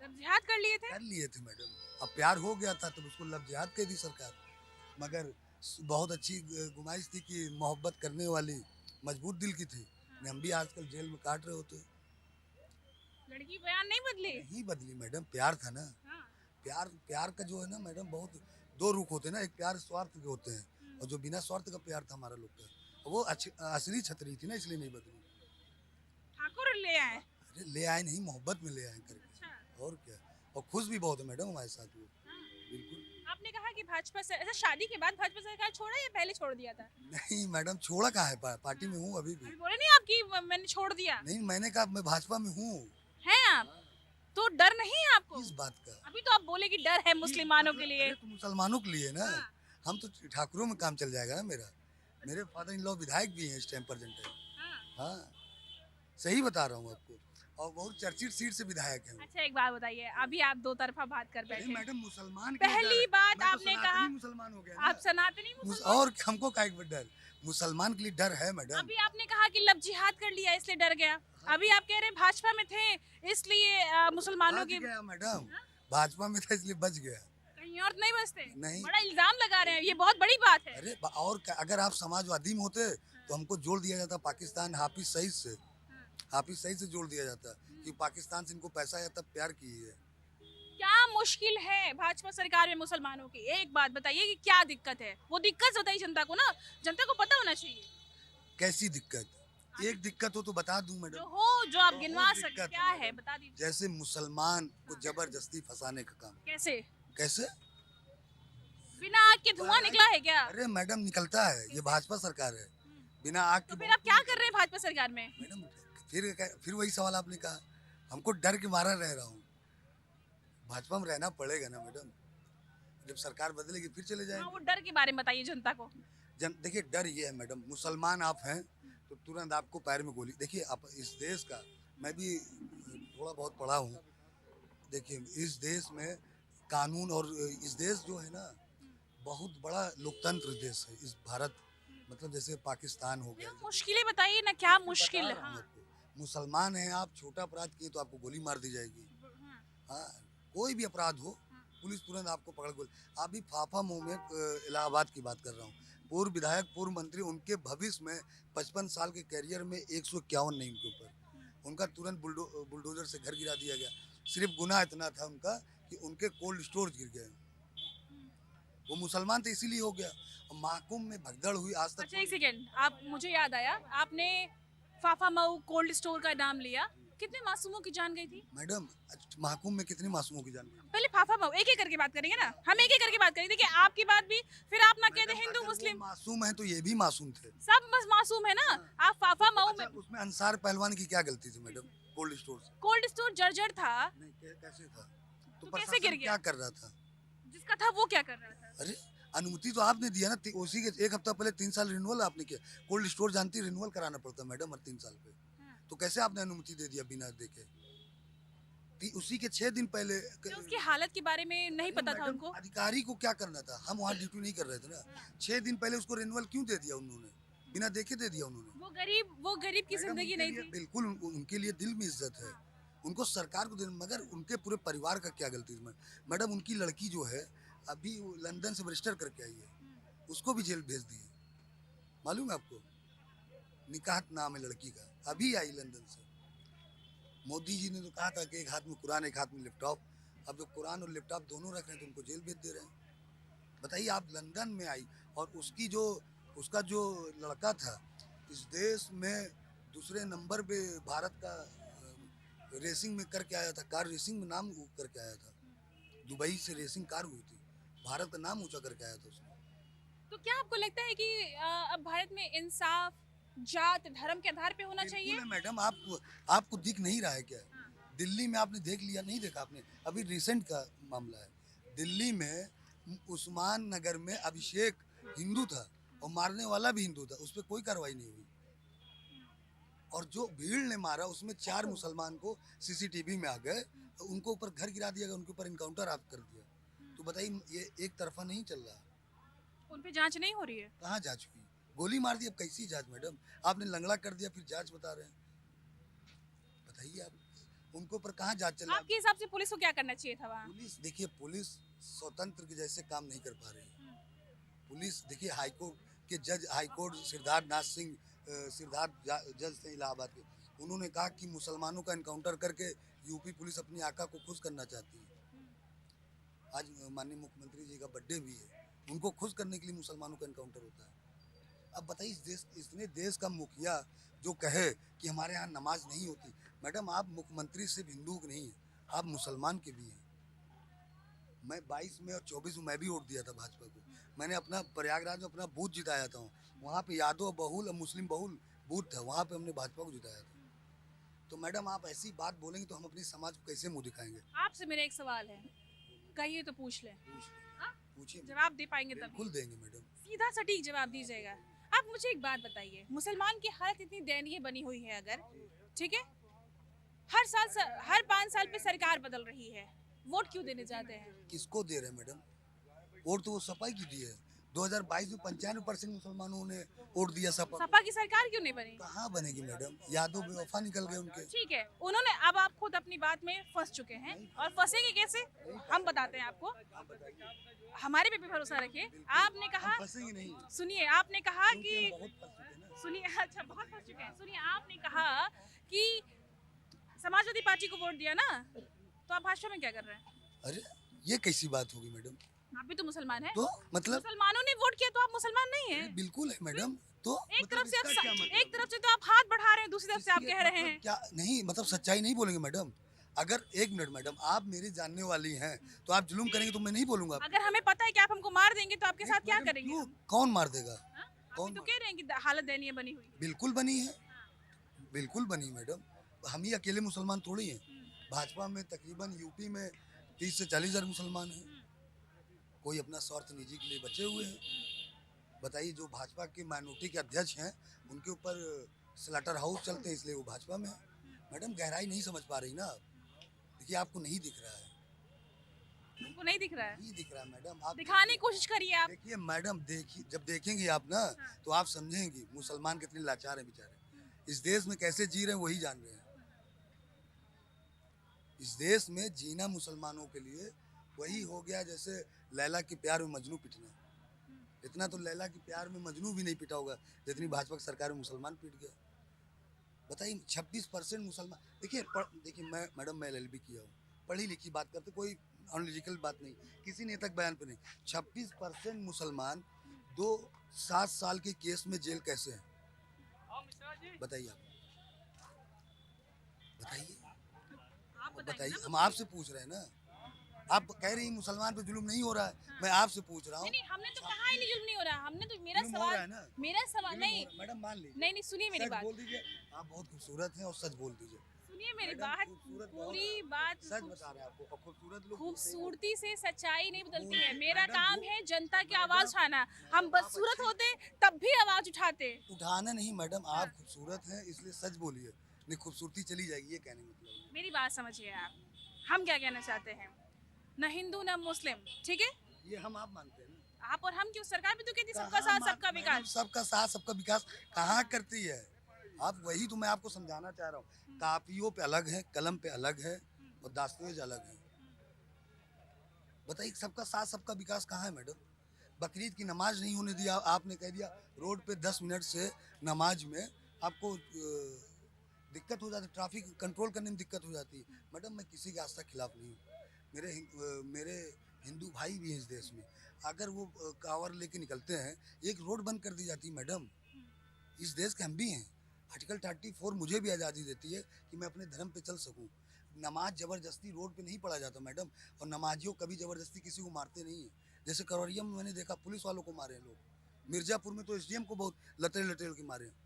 S2: लव जिहाद कर लिए थे?
S6: कर लिए थे मैडम। अब प्यार हो गया था तो उसको लव जिहाद कह दी सरकार। मगर बहुत अच्छी गुमाइश थी कि मोहब्बत करने वाली मजबूत दिल की थी। हम भी आजकल जेल में काट रहे होते।
S2: लड़की बयान नहीं बदली?
S6: नहीं बदली मैडम, प्यार था ना। प्यार का जो है ना मैडम, बहुत 2 रुख होते हैं ना। एक प्यार स्वार्थ के होते हैं और जो बिना स्वार्थ का प्यार था हमारा लोग का, वो असली छतरी थी ना, इसलिए नहीं बदली।
S2: ठाकुर ले आए।
S6: अरे ले आए नहीं, मोहब्बत में ले आए करके।
S2: अच्छा।
S6: और क्या, और खुश भी बहुत है मैडम हमारे साथ वो। बिल्कुल।
S2: आपने कहा कि भाजपा से ऐसा शादी के बाद भाजपा सरकार छोड़ा या पहले छोड़ दिया था?
S6: नहीं मैडम, छोड़ा कहाँ है, पार्टी में हूँ अभी भी।
S2: अभी बोले नहीं आपकी मैंने छोड़ दिया।
S6: नहीं, मैंने कहा मैं भाजपा में हूँ।
S2: हैं आप? तो डर नहीं है आपको?
S6: किस बात का?
S2: अभी तो आप बोले कि डर है मुसलमानों के लिए।
S6: अरे तो मुसलमानों के लिए ना,
S2: हाँ।
S6: हम तो ठाकुरों में काम चल जाएगा ना मेरा। मेरे फादर इन लॉ विधायक भी हैं इस टाइम प्रेजेंट है।
S2: हाँ।
S6: हाँ, सही बता रहा हूँ आपको, और बहुत चर्चित सीट से विधायक हैं वो।
S2: अच्छा एक बात बताइए, अभी आप दो तरफा बात कर
S6: अरे
S2: बैठे।
S6: मैडम, मुसलमान के लिए
S2: पहली
S6: डर है।
S2: बात
S6: मैं तो
S2: आपने
S6: सनातनी
S2: कहा
S6: मुसलमान हो गया ना।
S2: आप सनातनी मुसलमान।
S6: और हमको काहे के डर, मुसलमान के लिए डर है मैडम।
S2: अभी आपने कहा कि लब जिहाद कर लिया इसलिए डर गया। अभी आप कह रहे हैं भाजपा में थे इसलिए मुसलमानों
S6: बच
S2: की।
S6: गया मैडम, भाजपा में था इसलिए बच गया।
S2: कहीं और नहीं बचते?
S6: नहीं।
S2: बड़ा इल्जाम लगा रहे हैं, ये बहुत बड़ी बात है।
S6: अरे और क्या, अगर आप समाजवादी में होते तो हमको जोड़ दिया जाता पाकिस्तान हाफिज सईद से। हाफिज सईद से जोड़ दिया जाता कि पाकिस्तान से इनको पैसा या तब प्यार की है।
S2: क्या मुश्किल है भाजपा सरकार में मुसलमानों की? एक बात बताइए कि क्या दिक्कत है, वो दिक्कत बताइए जनता को ना, जनता को पता होना चाहिए।
S6: कैसी दिक्कत? एक दिक्कत हो तो बता दूं
S2: जो
S6: मैडम।
S2: हो, जो आप
S6: बहुत
S2: गिनवा
S6: दिक्कत
S2: सके,
S6: है
S2: क्या है
S6: मैडम।
S2: बता दीजिए।
S6: जैसे मुसलमान को जबरदस्ती फंसाने का काम।
S2: कैसे?
S6: कैसे?
S2: बिना आग के धुआं निकला है क्या?
S6: अरे मैडम, निकलता है, ये भाजपा सरकार है। बिना आग
S2: तो
S6: के
S2: फिर आप क्या कर रहे हैं भाजपा सरकार में?
S6: मैडम, फिर वही सवाल आपने कहा, हमको डर के मारा रह रहा हूँ। भाजपा में रहना पड़ेगा ना मैडम, जब सरकार बदलेगी फिर चले
S2: हाँ,
S6: जाएंगे।
S2: वो डर के बारे में बताइए जनता को।
S6: देखिए डर ये है मैडम, मुसलमान आप हैं तो तुरंत आपको पैर में गोली। देखिए आप इस देश का, मैं भी थोड़ा बहुत पढ़ा हूँ। देखिए इस देश में कानून, और इस देश जो है ना बहुत बड़ा लोकतंत्र देश है। इस भारत मतलब जैसे पाकिस्तान हो गया।
S2: मुश्किलें बताइए ना, क्या मुश्किल?
S6: बता रहा हूँ आपको। मुसलमान हैं आप, छोटा अपराध किए तो आपको गोली मार दी जाएगी। हाँ, कोई भी अपराध हो पुलिस तुरंत आपको पकड़ गोली। अभी फाफा मुंह में इलाहाबाद की बात कर रहा हूँ, पूर्व विधायक पूर्व मंत्री, उनके भविष्य में 55 साल के कैरियर में 151 नहीं उनके ऊपर, उनका तुरंत बुलडोजर से घर गिरा दिया गया। सिर्फ गुनाह इतना था उनका कि उनके कोल्ड स्टोर गिर गए। वो मुसलमान थे इसीलिए हो गया। और महकुम में भगदड़ हुई आज तक।
S2: अच्छा एक सेकेंड, आप मुझे याद आया, आपने फाफा मऊ कोल्ड स्टोर का नाम लिया, कितने मासूमों की जान गई थी?
S6: मैडम महकुम में कितने मासूमों की जान गई?
S2: पहले फाफा मऊ एक एक करके बात करेंगे ना, हम एक एक करके बात करेंगे। देखिए आपकी बात भी, फिर आप ना कहते हिंदू मुस्लिम।
S6: मासूम है तो ये भी मासूम थे,
S2: सब बस मासूम है ना। आप फाफा मऊ में,
S6: उसमें अंसार पहलवान की क्या गलती थी मैडम? कोल्ड स्टोर से
S2: कोल्ड स्टोर जर्जर था,
S6: नहीं, कैसे था?
S2: तो कैसे
S6: प्रशासन
S2: गिर गया?
S6: क्या कर रहा था?
S2: जिसका था वो क्या कर रहा था?
S6: अरे अनुमति तो आपने दिया ना, उसी के एक हफ्ता पहले 3 साल रिन्यूअल आपने किया। कोल्ड स्टोर जानती, रिन्यूअल कराना पड़ता है मैडम हर 3 साल पे। तो कैसे आपने अनुमति दे दिया बिना देखे? उसी के 6 दिन पहले
S2: तो उसकी हालत के बारे में नहीं पता था उनको?
S6: अधिकारी को क्या करना था, हम वहाँ ड्यूटी नहीं कर रहे थे ना। 6 दिन पहले उसको रिन्यूअल क्यों दे दिया उन्होंने? बिना देखे दे दिया उन्होंने।
S2: वो गरीब की
S6: मैडम,
S2: जिंदगी
S6: उनके
S2: नहीं
S6: लिए
S2: थी।
S6: बिल्कुल उनके लिए दिल में इज्जत है, उनको सरकार को मगर उनके पूरे परिवार का क्या गलती है? मैडम उनकी लड़की जो है अभी लंदन से रजिस्टर करके आई है, उसको भी जेल भेज दिए, मालूम है आपको? निकाह नाम है लड़की का, अभी आई लंदन से। मोदी जी ने तो कहा था कि एक हाथ में कुरान एक हाथ में लैपटॉप, अब जो कुरान और लैपटॉप दोनों रख रहे हैं तो उनको जेल भेज दे रहे हैं। बताइए आप, लंदन में आई और उसका जो लड़का था इस देश में दूसरे नंबर पे भारत का रेसिंग में करके आया था, कार रेसिंग में नाम करके आया था। दुबई से रेसिंग कार हुई थी, भारत का नाम ऊंचा करके आया था उसने।
S2: तो क्या आपको लगता है कि अब भारत में इंसाफ जात धर्म के आधार पे होना चाहिए?
S6: बिल्कुल है मैडम, आपको दिख नहीं रहा है क्या? दिल्ली में आपने देख लिया, नहीं देखा आपने? अभी रिसेंट का मामला है, दिल्ली में उस्मान नगर में अभिषेक हिंदू था और मारने वाला भी हिंदू था, उस पर कोई कार्रवाई नहीं हुई। और जो भीड़ ने मारा उसमें 4 मुसलमान को सीसीटीवी में आ गए, तो उनको ऊपर घर गिरा दिया गया, उनके ऊपर इनकाउंटर आप कर दिया। तो बताइए ये एक तरफा नहीं चल रहा?
S2: उन पे जांच नहीं हो रही है?
S6: कहाँ जांच हुई? गोली मार दी, अब कैसी जांच मैडम? आपने लंगड़ा कर दिया फिर जांच बता रहे हैं? बताइए आप, उनको पर कहाँ जांच चल रही है?
S2: आपके हिसाब से पुलिस को क्या करना चाहिए था वहाँ?
S6: पुलिस देखिए, पुलिस स्वतंत्र के जैसे काम नहीं कर पा रही है। पुलिस देखिए, हाईकोर्ट के जज, हाईकोर्ट सिद्धार्थ नाथ सिंह जज थे इलाहाबाद के, उन्होंने कहा कि मुसलमानों का एनकाउंटर करके यूपी पुलिस अपनी आका को खुश करना चाहती है। आज माननीय मुख्यमंत्री जी का बर्थडे भी है, उनको खुश करने के लिए मुसलमानों का एनकाउंटर होता है। अब बताइए इतने देश का मुखिया जो कहे कि हमारे यहाँ नमाज नहीं होती, मैडम आप मुख्यमंत्री सिर्फ हिंदू के नहीं हैं, आप मुसलमान के भी हैं। मैं 22 में और 24 में मैं भी वोट दिया था भाजपा को। मैंने अपना प्रयागराज में अपना बूथ जिताया था, वहाँ पे यादव बहुल और मुस्लिम बहुल बूथ था, वहाँ पे हमने भाजपा को जिताया था। तो मैडम आप ऐसी बात बोलेंगे तो हम अपने समाज को कैसे मुँह दिखाएंगे?
S2: आपसे मेरा एक सवाल है, कहिए तो पूछ लें।
S6: पूछिए,
S2: जवाब दे पाएंगे तब
S6: बिल्कुल देंगे मैडम।
S2: सीधा सटीक जवाब दीजिएगा। आप मुझे एक बात बताइए, मुसलमान की हालत इतनी दयनीय बनी हुई है, अगर ठीक है हर 5 साल पे सरकार बदल रही है, वोट क्यों देने जाते हैं?
S6: किसको दे रहे हैं मैडम? वोट तो वो सपा की दी है। 2022 में 95% मुसलमानों ने वोट दिया सपा।
S2: सपा की सरकार क्यों नहीं बनी?
S6: कहाँ बनेगी मैडम? यादव बेवफा निकल गए उनके।
S2: ठीक है, उन्होंने, अब आप खुद अपनी बात में फंस चुके हैं और फंसेंगे कैसे हम बताते हैं आपको। हमारे पे भी भरोसा रखिए। आपने कहा,
S6: फंसेंगे नहीं,
S2: सुनिए, आपने कहा कि
S6: हम बहुत फंस चुके हैं ना।
S2: सुनिए, अच्छा बहुत फंस चुके हैं। सुनिए, आपने कहा कि समाजवादी पार्टी को वोट दिया ना, तो आप भाजपा में क्या कर रहे हैं?
S6: अरे ये कैसी बात होगी मैडम?
S2: आप भी तो मुसलमान हैं।
S6: तो मतलब
S2: मुसलमानों ने वोट किया तो आप मुसलमान नहीं हैं?
S6: बिल्कुल है मैडम। तो
S2: एक तरफ से
S6: इसका क्या मतलब?
S2: एक तरफ से तो आप हाथ बढ़ा रहे हैं, दूसरी तरफ से आप
S6: इसकी
S2: कह रहे
S6: मतलब
S2: हैं
S6: क्या नहीं, मतलब सच्चाई नहीं बोलेंगे मैडम? अगर एक मिनट मैडम, आप मेरी जानने वाली हैं तो आप जुल्म करेंगे तो मैं नहीं बोलूंगा।
S2: अगर हमें पता है कि आप हमको मार देंगे तो आपके साथ क्या
S6: मैडम,
S2: करेंगे?
S6: क्यों? कौन मार देगा?
S2: हाँ? आप
S6: कौन
S2: भी तो कह रहे हैं कि हालत दयनीय बनी हुई।
S6: बिल्कुल बनी है, बिल्कुल बनी मैडम। हम ही अकेले मुसलमान थोड़ी हैं। भाजपा में तकरीबन यूपी में 30 से 40 हज़ार मुसलमान हैं। कोई अपना स्वार्थ निजी के लिए बचे हुए हैं। बताइए, जो भाजपा के माइनॉरिटी के अध्यक्ष हैं उनके ऊपर स्लॉटर हाउस चलते हैं, इसलिए वो भाजपा में है। मैडम गहराई नहीं समझ पा रही ना आप। देखिए आपको नहीं दिख रहा है,
S2: हमको नहीं दिख रहा है।
S6: नहीं दिख रहा है मैडम। आप
S2: दिखाने की कोशिश करिए आप।
S6: देखिए मैडम, देखिए जब देखेंगे आप ना तो आप समझेंगे मुसलमान कितने लाचार हैं बेचारे। इस देश में कैसे जी रहे हैं वही जान रहे हैं। इस देश में जीना मुसलमानों के लिए वही हो गया जैसे लैला के प्यार में मजनू पिटना। इतना तो लैला के प्यार में मजनू भी नहीं पिटा होगा जितनी भाजपा की सरकार में मुसलमान पिट गया। बताइए 26% मुसलमान। देखिए मैं मैडम, मैं LLB किया हूँ, पढ़ी लिखी बात करते, कोई अनलॉजिकल बात नहीं, किसी नेता के बयान पे नहीं। 26% मुसलमान 7 साल के केस में जेल कैसे हैं? बताइए आप, बताइए। हम आपसे पूछ रहे हैं ना, आप कह रही हैं मुसलमान पे जुल्म नहीं हो रहा है। मैं आपसे पूछ रहा हूँ।
S2: नहीं, हमने तो कहा ही नहीं जुल्म नहीं हो रहा। हमने तो मेरा
S6: जुल्म हो रहा है ना?
S2: सवाल नहीं,
S6: मैडम मान लीजिए,
S2: नहीं सुनिए मेरी
S6: सच
S2: बात,
S6: बोल दीजिए। आप बहुत खूबसूरत हैं और सच बोल दीजिए।
S2: सुनिए मेरी
S6: मैडम,
S2: बात,
S6: खूबसूरत
S2: पूरी
S6: बहुत-
S2: बात।
S6: सच बता रहे हैं आपको, और खूबसूरत लोग
S2: खूबसूरती से सच्चाई नहीं बदलती है।
S6: वो-
S2: मेरा
S6: मैडम,
S2: काम
S6: वो-
S2: है जनता की आवाज उठाना। हम बदसूरत होते तब भी आवाज उठाते।
S6: उठाना नहीं मैडम, आप खूबसूरत हैं इसलिए सच बोलिए, नहीं खूबसूरती चली जाएगी, ये कहने का मतलब।
S2: मेरी बात समझिए आप, हम क्या कहना चाहते हैं। न हिंदू न मुस्लिम, ठीक है,
S6: ये हम आप मानते हैं ना?
S2: आप और हम क्यों? सरकार भी तो कहती है सबका
S6: कहाँ
S2: साथ
S6: मान-
S2: सबका
S6: मैडम,
S2: विकास।
S6: सबका साथ सबका विकास कहाँ करती है? आप वही तो मैं आपको समझाना चाह रहा हूँ। कापियों पे अलग है, कलम पे अलग है और दास्तावेज अलग है। बताइए सबका साथ सबका विकास कहाँ है मैडम? बकरीद की नमाज नहीं होने दिया, आपने कह दिया रोड पे 10 मिनट से नमाज में आपको दिक्कत हो जाती है, ट्रैफिक कंट्रोल करने में दिक्कत हो जाती है। मैडम मैं किसी के आस्था के खिलाफ नहीं हूँ, मेरे हिंदू भाई भी हैं इस देश में। अगर वो कांवर लेके निकलते हैं, एक रोड बंद कर दी जाती है मैडम। इस देश के हम भी हैं। आर्टिकल 34 मुझे भी आज़ादी देती है कि मैं अपने धर्म पे चल सकूं। नमाज ज़बरदस्ती रोड पे नहीं पढ़ा जाता मैडम, और नमाजियों कभी ज़बरदस्ती किसी को मारते नहीं हैं। जैसे करौरिया में मैंने देखा पुलिस वालों को मारे हैं लोग, मिर्ज़ापुर में तो SDM को बहुत लटेल लटेल के मारे हैं।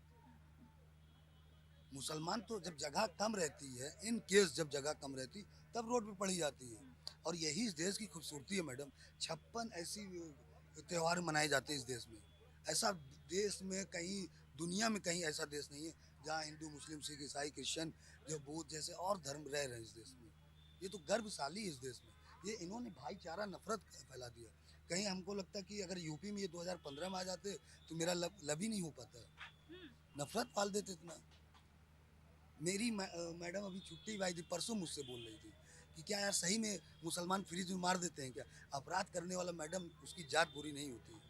S6: मुसलमान तो जब जगह कम रहती है, इन केस जब जगह कम रहती तब रोड पे पड़ी जाती है। और यही इस देश की खूबसूरती है मैडम। 56 ऐसी त्यौहार मनाए जाते हैं इस देश में। ऐसा देश में कहीं, दुनिया में कहीं ऐसा देश नहीं है जहाँ हिंदू मुस्लिम सिख ईसाई क्रिश्चियन जो बौद्ध जैसे और धर्म रह रहे हैं इस देश में। ये तो गर्वशाली है इस देश में। ये इन्होंने भाईचारा नफरत फैला दिया। कहीं हमको लगता कि अगर यूपी में ये 2015 में आ जाते तो मेरा लब ही नहीं हो पाता। नफरत पाल देते इतना। मेरी मैडम अभी छुट्टी भाई थी, परसों मुझसे बोल रही थी कि क्या यार सही में मुसलमान फ्रीज में मार देते हैं क्या? अपराध करने वाला मैडम उसकी जात बुरी नहीं होती।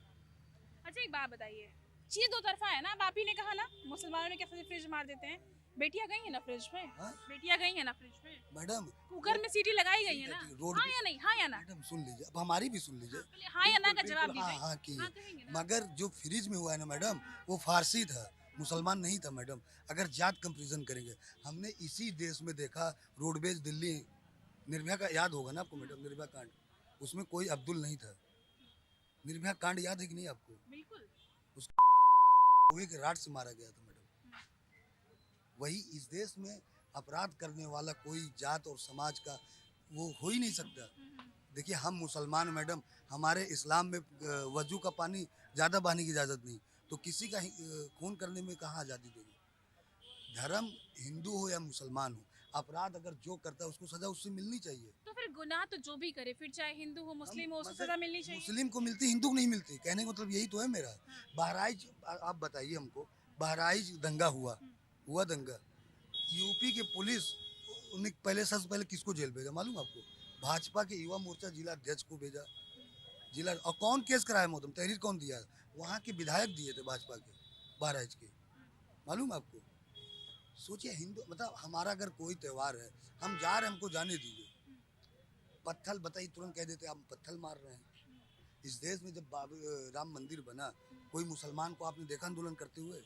S2: अच्छा एक बात बताइए, चीज दो तरफा है ना। अब आप ही ने कहा ना मुसलमानों ने कैसे फ्रिज मार देते हैं। बेटियां गई है ना फ्रिज में,
S6: हाँ?
S2: बेटियां गई है ना फ्रिज में।
S6: मैडम
S2: कुकर में सीटी लगाई गई है ना,
S6: रोड
S2: हाँ या नहीं, हाँ या ना?
S6: मैडम सुन लीजिए, अब हमारी भी सुन लीजिए।
S2: पहले हाँ या ना का
S6: बिल्कुल,
S2: जवाब
S6: बिल्कुल,
S2: दीजिए।
S6: हाँ की
S2: हाँ कहेंगे ना।
S6: मगर जो फ्रिज में हुआ है ना मैडम, वो फारसी था, मुसलमान नहीं था मैडम। अगर जात कंपेरिजन करेंगे, हमने इसी देश में देखा, रोडवेज दिल्ली निर्भया का याद होगा ना आपको मैडम, निर्भया कांड, उसमें कोई अब्दुल नहीं था। निर्भया कांड याद है कि नहीं आपको?
S2: बिल्कुल।
S6: हुए के राड से मारा गया था मैडम। वही इस देश में अपराध करने वाला कोई जात और समाज का वो हो ही नहीं सकता। देखिए हम मुसलमान मैडम, हमारे इस्लाम में वजू का पानी ज़्यादा बहाने की इजाज़त नहीं, तो किसी का खून करने में कहाँ आज़ादी देंगे। धर्म हिंदू हो या मुसलमान हो, अपराध अगर जो करता है उसको सज़ा उससे मिलनी चाहिए।
S2: तो फिर गुनाह तो जो भी करे, फिर चाहे हिंदू हो मुस्लिम हो, उसको
S6: मगर
S2: सजा मिलनी चाहिए।
S6: मुस्लिम को मिलती, हिंदू को नहीं मिलती, कहने का मतलब यही तो है मेरा। बहराइच आप बताइए हमको, बहराइच दंगा हुआ दंगा, यूपी के पुलिस उन्हें पहले सबसे पहले किसको जेल भेजा मालूम आपको? भाजपा के युवा मोर्चा जिला अध्यक्ष को भेजा। जिला और कौन केस कराया मोहतरम, तहरीर कौन दिया? वहाँ के विधायक दिए थे भाजपा के, बहराइच के, मालूम आपको? सोचिए हिंदू मतलब हमारा अगर कोई त्यौहार है, हम जा रहे हैं, हमको जाने दीजिए। पत्थर बताइए, तुरंत कह देते आप पत्थर मार रहे हैं। इस देश में जब राम मंदिर बना, कोई मुसलमान को आपने देखा आंदोलन करते हुए?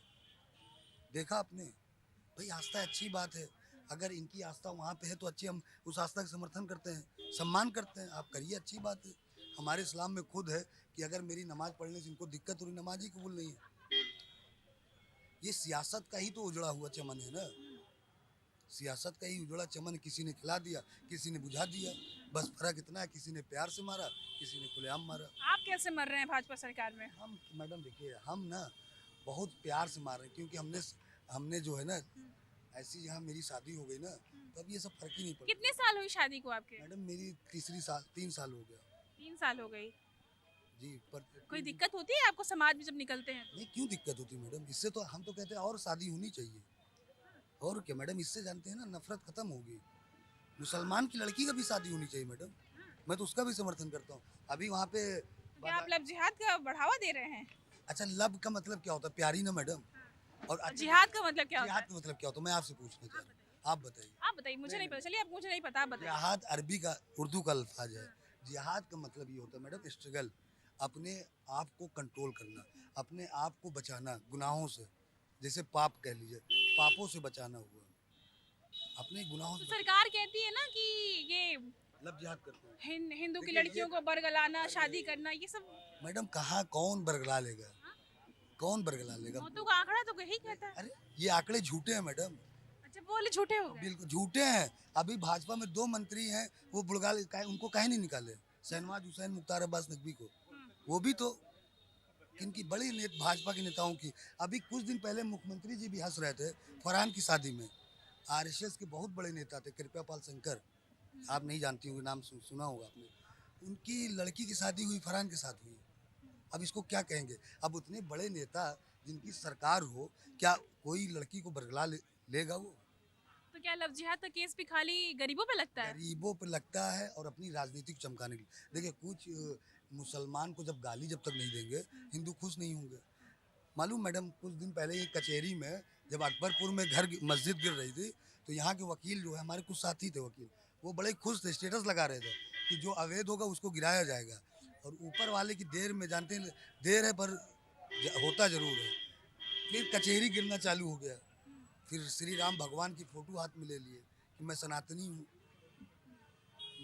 S6: देखा आपने? भाई आस्था अच्छी बात है, अगर इनकी आस्था वहाँ पे है तो अच्छी, हम उस आस्था का समर्थन करते हैं, सम्मान करते हैं, आप करिए, अच्छी बात है। हमारे इस्लाम में खुद है कि अगर मेरी नमाज पढ़ने से इनको दिक्कत हो रही, नमाज ही कबूल नहीं है। ये सियासत का ही तो उजड़ा हुआ चमन है ना, सियासत का ही उजड़ा चमन, किसी ने खिला दिया, किसी ने बुझा दिया, बस फर्क इतना है, किसी ने प्यार से मारा, किसी ने खुलेआम मारा।
S2: आप कैसे मर रहे हैं भाजपा सरकार में?
S6: हम मैडम देखिए, हम ना बहुत प्यार से मार रहे हैं, क्योंकि हमने जो है ना, ऐसी यहाँ मेरी शादी हो गई ना, तो अब ये सब फर्क ही नहीं पड़ता।
S2: कितने साल हुई शादी को आपके?
S6: मैडम मेरी 3 साल हो गया
S2: 3 साल हो गई।
S6: जी। पर
S2: कोई दिक्कत होती है आपको समाज में जब निकलते हैं?
S6: नहीं, क्यों दिक्कत होती मैडम? इससे तो हम तो कहते हैं और शादी होनी चाहिए, और क्या मैडम, इससे जानते हैं ना नफरत खत्म होगी। मुसलमान की लड़की का भी शादी होनी चाहिए मैडम, मैं तो उसका भी समर्थन करता हूँ। अभी वहाँ पे
S2: तो क्या आप लव जिहाद का बढ़ावा दे रहे हैं?
S6: अच्छा, लव का मतलब क्या होता है? प्यारी ना मैडम। और अच्छा,
S2: जिहाद का मतलब क्या होता
S6: जिहाद
S2: है?
S6: का मतलब क्या होता है, मैं आपसे पूछना चाह रहा हूँ, आप बताइए।
S2: आप बताइए, मुझे नहीं पता। चलिए, अब मुझे नहीं पता, आप बताइए।
S6: जिहाद अरबी का, उर्दू का अल्फाज है। जिहाद का मतलब ये होता है मैडम, स्ट्रगल, अपने आप को कंट्रोल करना, अपने आप को बचाना गुनाहों से, जैसे पाप कह लीजिए, पापों से बचाना हुआ, अपने गुनाहों
S2: तो
S6: से
S2: सरकार कहती है ना कि ये
S6: लव जिहाद करते हैं।
S2: हिंदू की
S6: देखिए,
S2: लड़कियों को बरगलाना, शादी करना, ये सब
S6: मैडम कहाँ कौन बरगला लेगा, कौन बरगला लेगा?
S2: मौतों का आंकड़ा तो यही कहता है।
S6: अरे ये आंकड़े झूठे हैं मैडम,
S2: अच्छा, बोले झूठे हो गए।
S6: बिल्कुल झूठे हैं। अभी भाजपा में 2 मंत्री हैं, वो बुलगाल उनको काहे नहीं निकाले? शहनवाज हुसैन, मुख्तार अब्बास नकवी को, वो भी तो किनकी बड़ी भाजपा के नेताओं की। अभी कुछ दिन पहले मुख्यमंत्री जी भी हंस रहे थे फरहान की शादी में। आरएसएस के बहुत बड़े नेता थे, कृपापाल शंकर, आप नहीं जानती होंगे, नाम सुना होगा आपने, उनकी लड़की की शादी हुई फरहान के साथ हुई। अब इसको क्या कहेंगे? अब उतने बड़े नेता जिनकी सरकार हो, क्या कोई लड़की को बरगला लेगा वो?
S2: तो क्या लव जिहाद का केस भी खाली गरीबों पे लगता है?
S6: गरीबों पर लगता है और अपनी राजनीति को चमकाने के लिए। देखिए कुछ मुसलमान को जब गाली जब तक नहीं देंगे, हिंदू खुश नहीं होंगे। मालूम मैडम, कुछ दिन पहले ये कचहरी में जब अकबरपुर में मस्जिद गिर रही थी, तो यहाँ के वकील जो है, हमारे कुछ साथी थे वकील, वो बड़े खुश थे, स्टेटस लगा रहे थे कि जो अवैध होगा उसको गिराया जाएगा। और ऊपर वाले की देर में, जानते हैं देर है पर होता ज़रूर है। फिर कचहरी गिरना चालू हो गया, फिर श्री राम भगवान की फ़ोटो हाथ में ले लिए कि मैं सनातनी हूँ।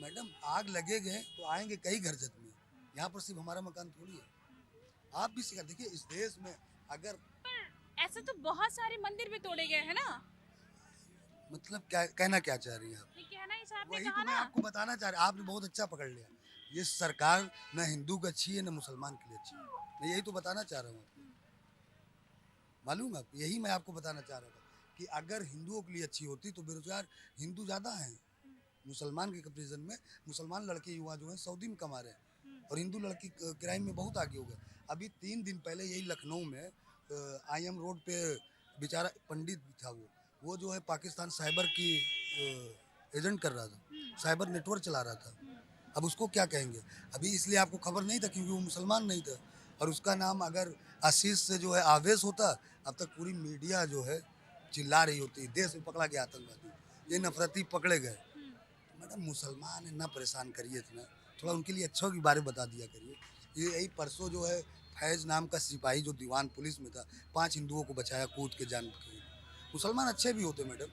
S6: मैडम आग लगेंगे तो आएंगे कई घर जद में, यहाँ पर सिर्फ हमारा मकान थोड़ी है। आप भी सिखा, देखिए इस देश में अगर
S2: ऐसे तो बहुत सारे मंदिर भी तोड़े गए हैं ना।
S6: मतलब क्या कहना क्या चाह रही हैं आप?
S2: ये कहना ही आपने
S6: वही
S2: कहा
S6: तो मैं
S2: ना।
S6: आपको बताना चाह रहा, आपने बहुत अच्छा पकड़ लिया। ये सरकार न हिंदू की अच्छी है न मुसलमान के लिए अच्छी है, मैं यही तो बताना चाह रहा हूँ आपको। मालूम है, यही मैं आपको बताना चाह रहा था कि अगर हिंदुओं के लिए अच्छी होती तो बेरोजगार हिंदू ज़्यादा हैं। मुसलमान के कंपेरिजन में मुसलमान लड़के युवा जो हैं सऊदी में कमा रहे हैं, और हिंदू लड़की क्राइम में बहुत आगे हो गए। अभी 3 दिन पहले यही लखनऊ में IM रोड पे बेचारा पंडित था, वो जो है पाकिस्तान साइबर की एजेंट कर रहा था, साइबर नेटवर्क चला रहा था। अब उसको क्या कहेंगे? अभी इसलिए आपको खबर नहीं था क्योंकि वो मुसलमान नहीं था, और उसका नाम अगर आशीष से जो है आवेश होता, अब तक पूरी मीडिया जो है चिल्ला रही होती, देश में पकड़ा गया आतंकवादी, ये नफरती पकड़े गए। मैडम मुसलमान है ना, परेशान करिए इतना, थोड़ा उनके लिए अच्छों की बारे बता दिया करिए। ये यही परसों जो है फैज नाम का सिपाही जो दीवान पुलिस में था, 5 हिंदुओं को बचाया कूद के जान के। मुसलमान अच्छे भी होते मैडम।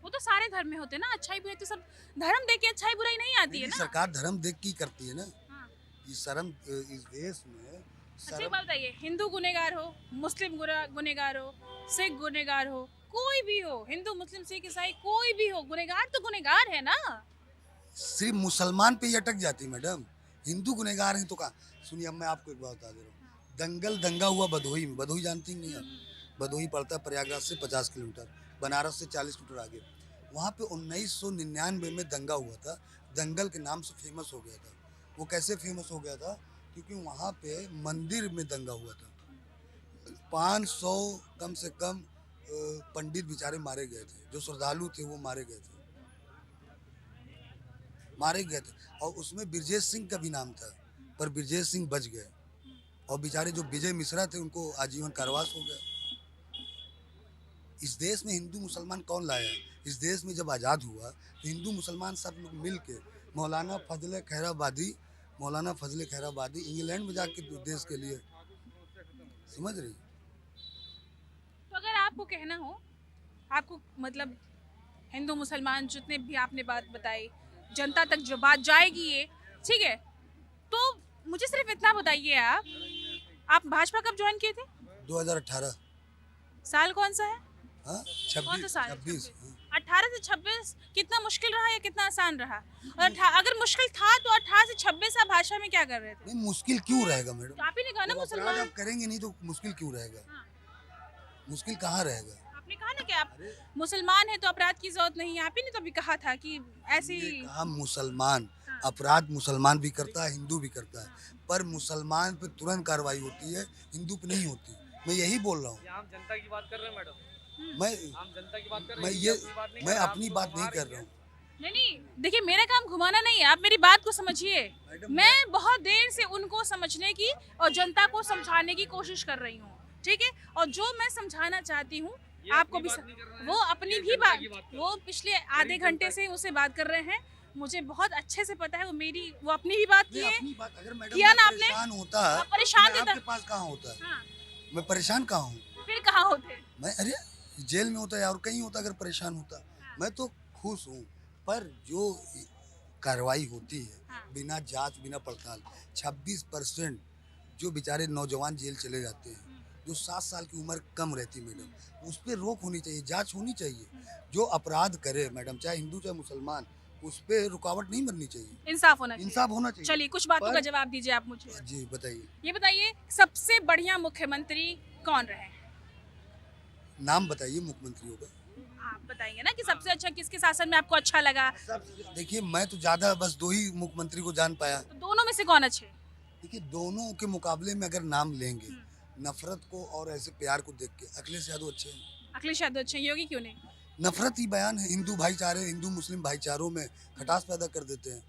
S2: वो तो सारे धर्म में होते हैं ना, अच्छाई बुराई तो सब धर्म देख के अच्छाई बुराई नहीं आती है
S6: नहीं,
S2: ना।
S6: सरकार धर्म देख के ही करती है ना।
S2: हाँ।
S6: इस देश में
S2: अच्छा एक बात बताइए, हिंदू गुनेगार हो, मुस्लिम गुनेगार हो, सिख गुनेगार हो, कोई भी हो, हिंदू मुस्लिम सिख ईसाई कोई भी हो, गुनेगार तो गुनेगार है ना।
S6: सिर्फ मुसलमान पे ही अटक जाती मैडम, हिंदू गुनहगार हैं तो कहा। सुनिए अब मैं आपको एक बात बता दे रहा हूँ। दंगा हुआ भदोही में, भदोही जानती नहीं आप? भदोही पड़ता है प्रयागराज से 50 किलोमीटर, बनारस से 40 किलोमीटर आगे। वहाँ पे 1999 में दंगा हुआ था, दंगल के नाम से फेमस हो गया था। वो कैसे फेमस हो गया था? क्योंकि वहाँ पे मंदिर में दंगा हुआ था। 500 कम से कम पंडित बेचारे मारे गए थे, जो श्रद्धालु थे वो मारे गए थे। और उसमें ब्रजेश सिंह का भी नाम था, पर ब्रजेश सिंह बच गए। और बेचारे जो विजय मिश्रा थे उनको आजीवन कारावास हो गया। इस देश में हिंदू मुसलमान कौन लाया? इस देश में जब आज़ाद हुआ तो हिंदू मुसलमान सब लोग मिल के मौलाना फजल खैराबादी इंग्लैंड में जाके देश के लिए, समझ रही?
S2: तो अगर आपको कहना हो, आपको मतलब हिंदू मुसलमान जितने भी आपने बात बताई, जनता तक जो बात जाएगी ये, ठीक है, तो मुझे सिर्फ इतना बताइए, आप भाजपा कब ज्वाइन किए थे?
S6: 2018।
S2: साल कौन सा है?
S6: हाँ,
S2: कौन सा साल?
S6: 26।
S2: 18 से 26 कितना मुश्किल रहा या कितना आसान रहा? और अगर मुश्किल था तो 18 से 26 आप भाजपा में क्या कर रहे थे?
S6: नहीं, मुश्किल क्यों रहेगा मैडम?
S2: तो आप ही ने कहा ना
S6: जब
S2: मुसलमान।
S6: अपराध आप करेंगे नहीं तो मुश्किल क्यों रहेगा?
S2: हाँ।
S6: मुश्किल कहाँ रहेगा?
S2: आपने कहा ना कि आप मुसलमान हैं तो अपराध की जरूरत नहीं है, आप ही ने तो अभी कहा था कि ऐसी।
S6: ये कहा मुसलमान,
S2: हाँ।
S6: अपराध मुसलमान भी करता है, हिंदू भी करता है, पर मुसलमान पे तुरंत कार्रवाई होती है, हिंदू पे नहीं होती। मैं यही बोल रहा हूँ।
S9: आम जनता की बात कर रहे हैं मैडम,
S6: मैं
S9: आम जनता की बात कर रहे
S6: मैं
S9: हैं,
S6: ये
S9: अपनी बात नहीं
S6: मैं
S9: कर रहे,
S6: अपनी
S9: आप
S6: बात
S9: तो
S6: नहीं
S9: हमारे
S6: कर रहा हूँ।
S2: नहीं, देखिए मेरा काम घुमाना नहीं है, आप मेरी बात को समझिए।
S6: मैडम,
S2: मैं बहुत देर से उनको समझने की और जनता को समझाने की कोशिश कर रही हूँ, ठीक है, और जो मैं समझाना चाहती हूँ
S9: ये
S2: आपको
S9: अपनी
S2: भी
S9: बात नहीं कर रहे हैं,
S2: वो अपनी
S9: ये
S2: भी
S9: जनता
S2: बात,
S9: की बात कर रहे
S2: वो पिछले आधे
S9: जनता
S2: घंटे
S9: की।
S2: से उससे बात कर रहे हैं, मुझे बहुत अच्छे से पता है, वो अपनी ही बात
S6: नहीं,
S2: किए।
S6: अपनी बात अगर मैडम
S2: किया
S6: मैं
S2: ना आपने?
S6: परेशान होता
S2: आप परेशान
S6: मैं
S2: थे
S6: आपके पास कहाँ होता?
S2: हाँ,
S6: मैं परेशान कहाँ हूँ?
S2: फिर कहाँ होते?
S6: मैं अरे जेल में होता या और कहीं होता अगर परेशान होता। मैं तो खुश हूँ, पर जो कार्रवाई होती है
S2: हाँ।
S6: बिना जांच बिना पड़ताल, 26% जो बेचारे नौजवान जेल चले जाते हैं, जो 7 साल की उम्र कम रहती मैडम, उस पर रोक होनी चाहिए, जांच होनी चाहिए। जो अपराध करे मैडम, चाहे हिंदू चाहे मुसलमान, उस पर रुकावट नहीं बननी चाहिए,
S2: इंसाफ होना चाहिए।
S6: इंसाफ होना चाहिए।
S2: चलिए कुछ बातों का
S6: पर-
S2: जवाब दीजिए आप मुझे।
S6: जी बताइए,
S2: ये बताइए सबसे बढ़िया मुख्यमंत्री कौन रहे?
S6: नाम बताइए मुख्यमंत्रियों का।
S2: आप बताइए ना कि सबसे अच्छा किसके शासन में आपको अच्छा लगा।
S6: देखिए मैं तो ज़्यादा बस 2 ही मुख्यमंत्री को जान पाया।
S2: तो दोनों में से कौन अच्छे?
S6: देखिए दोनों के मुकाबले में अगर नाम लेंगे, नफरत को और ऐसे प्यार को देख के अखिलेश यादव अच्छे हैं।
S2: अखिलेश यादव अच्छे, योगी क्यों नहीं?
S6: नफरत ही बयान है, हिंदू भाईचारे, हिंदू मुस्लिम भाईचारों में खटास पैदा कर देते हैं।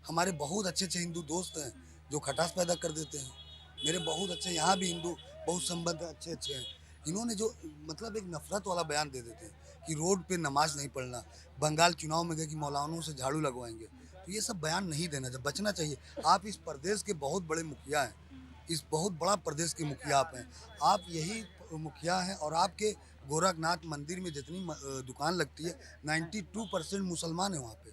S6: हमारे बहुत अच्छे अच्छे हिंदू दोस्त हैं जो खटास पैदा कर देते हैं। मेरे बहुत अच्छे यहाँ भी हिंदू बहुत संबंध अच्छे अच्छे हैं। इन्होंने जो मतलब एक नफरत वाला बयान दे देते हैं कि रोड पे नमाज नहीं पढ़ना, बंगाल चुनाव में गए कि मौलानों से झाड़ू लगवाएंगे, तो ये सब बयान नहीं देना चाहिए, बचना चाहिए। आप इस प्रदेश के बहुत बड़े मुखिया हैं, इस बहुत बड़ा प्रदेश के मुखिया आप हैं, आप यही मुखिया हैं और आपके गोरखनाथ मंदिर में जितनी दुकान लगती है 92% मुसलमान है वहाँ पे।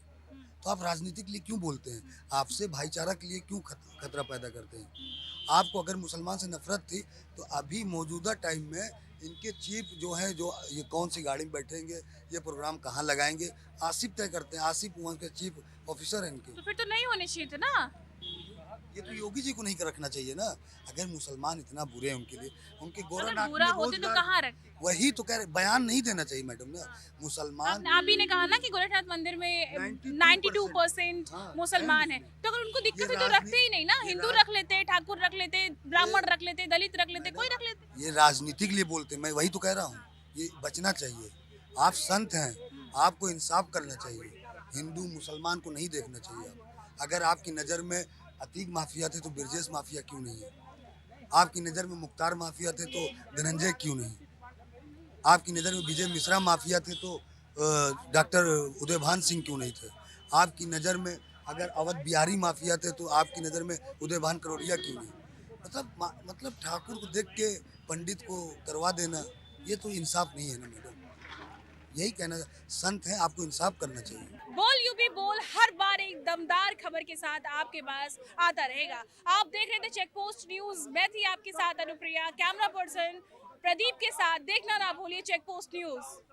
S6: तो आप राजनीति के लिए क्यों बोलते हैं? आपसे भाईचारा के लिए क्यों खतरा पैदा करते हैं? आपको अगर मुसलमान से नफरत थी तो अभी मौजूदा टाइम में इनके चीफ जो है, जो ये कौन सी गाड़ी में बैठेंगे, ये प्रोग्राम कहाँ लगाएंगे, आसिफ तय करते हैं। आसिफ वहाँ के चीफ ऑफिसर हैं इनके।
S2: तो फिर तो नहीं होने चाहिए थे ना।
S6: ये तो योगी जी को नहीं रखना चाहिए ना। अगर मुसलमान इतना बुरे हैं उनके लिए, उनके
S2: अगर
S6: गोरखनाथ
S2: बुरा
S6: में
S2: होते तो
S6: रोजगार-
S2: कहाँ रखते?
S6: वही तो कह रहे, बयान नहीं देना चाहिए मैडम ना। मुसलमान
S2: आप ही ने कहा ना कि गोरखनाथ मंदिर में 92%
S6: हाँ,
S2: मुसलमान है,
S6: है।
S2: तो अगर उनको दिक्कत
S6: ये
S2: है तो
S6: राजनीति-
S2: रखते ही नहीं ना।
S6: ये
S2: हिंदू
S6: राज-
S2: रख लेते, ठाकुर रख लेते, ब्राह्मण रख लेते, दलित रख लेते, कोई रख लेते।
S6: ये राजनीति के लिए बोलते हैं, मैं वही तो कह रहा हूँ। ये बचना चाहिए। आप संत हैं, आपको इंसाफ करना चाहिए। हिंदू मुसलमान को नहीं देखना चाहिए। आप अगर आपकी नज़र में अतीक माफिया थे तो ब्रजेश माफिया क्यों नहीं है? आपकी नज़र में मुख्तार माफिया थे तो धनंजय क्यों नहीं? आपकी नज़र में विजय मिश्रा माफिया थे तो डॉक्टर उदयभान सिंह क्यों नहीं थे? आपकी नज़र में अगर अवध बिहारी माफिया थे तो आपकी नज़र में उदयभान करोड़िया क्यों नहीं? मतलब ठाकुर को देख के पंडित को करवा देना, ये तो इंसाफ नहीं है ना मैडम। यही कहना, संत हैं, आपको इंसाफ करना चाहिए।
S2: बोल यूपी बोल हर बार एक दमदार खबर के साथ आपके पास आता रहेगा। आप देख रहे थे चेक पोस्ट न्यूज, मैं थी आपके साथ अनुप्रिया, कैमरा पर्सन प्रदीप के साथ। देखना ना भूलिए चेक पोस्ट न्यूज।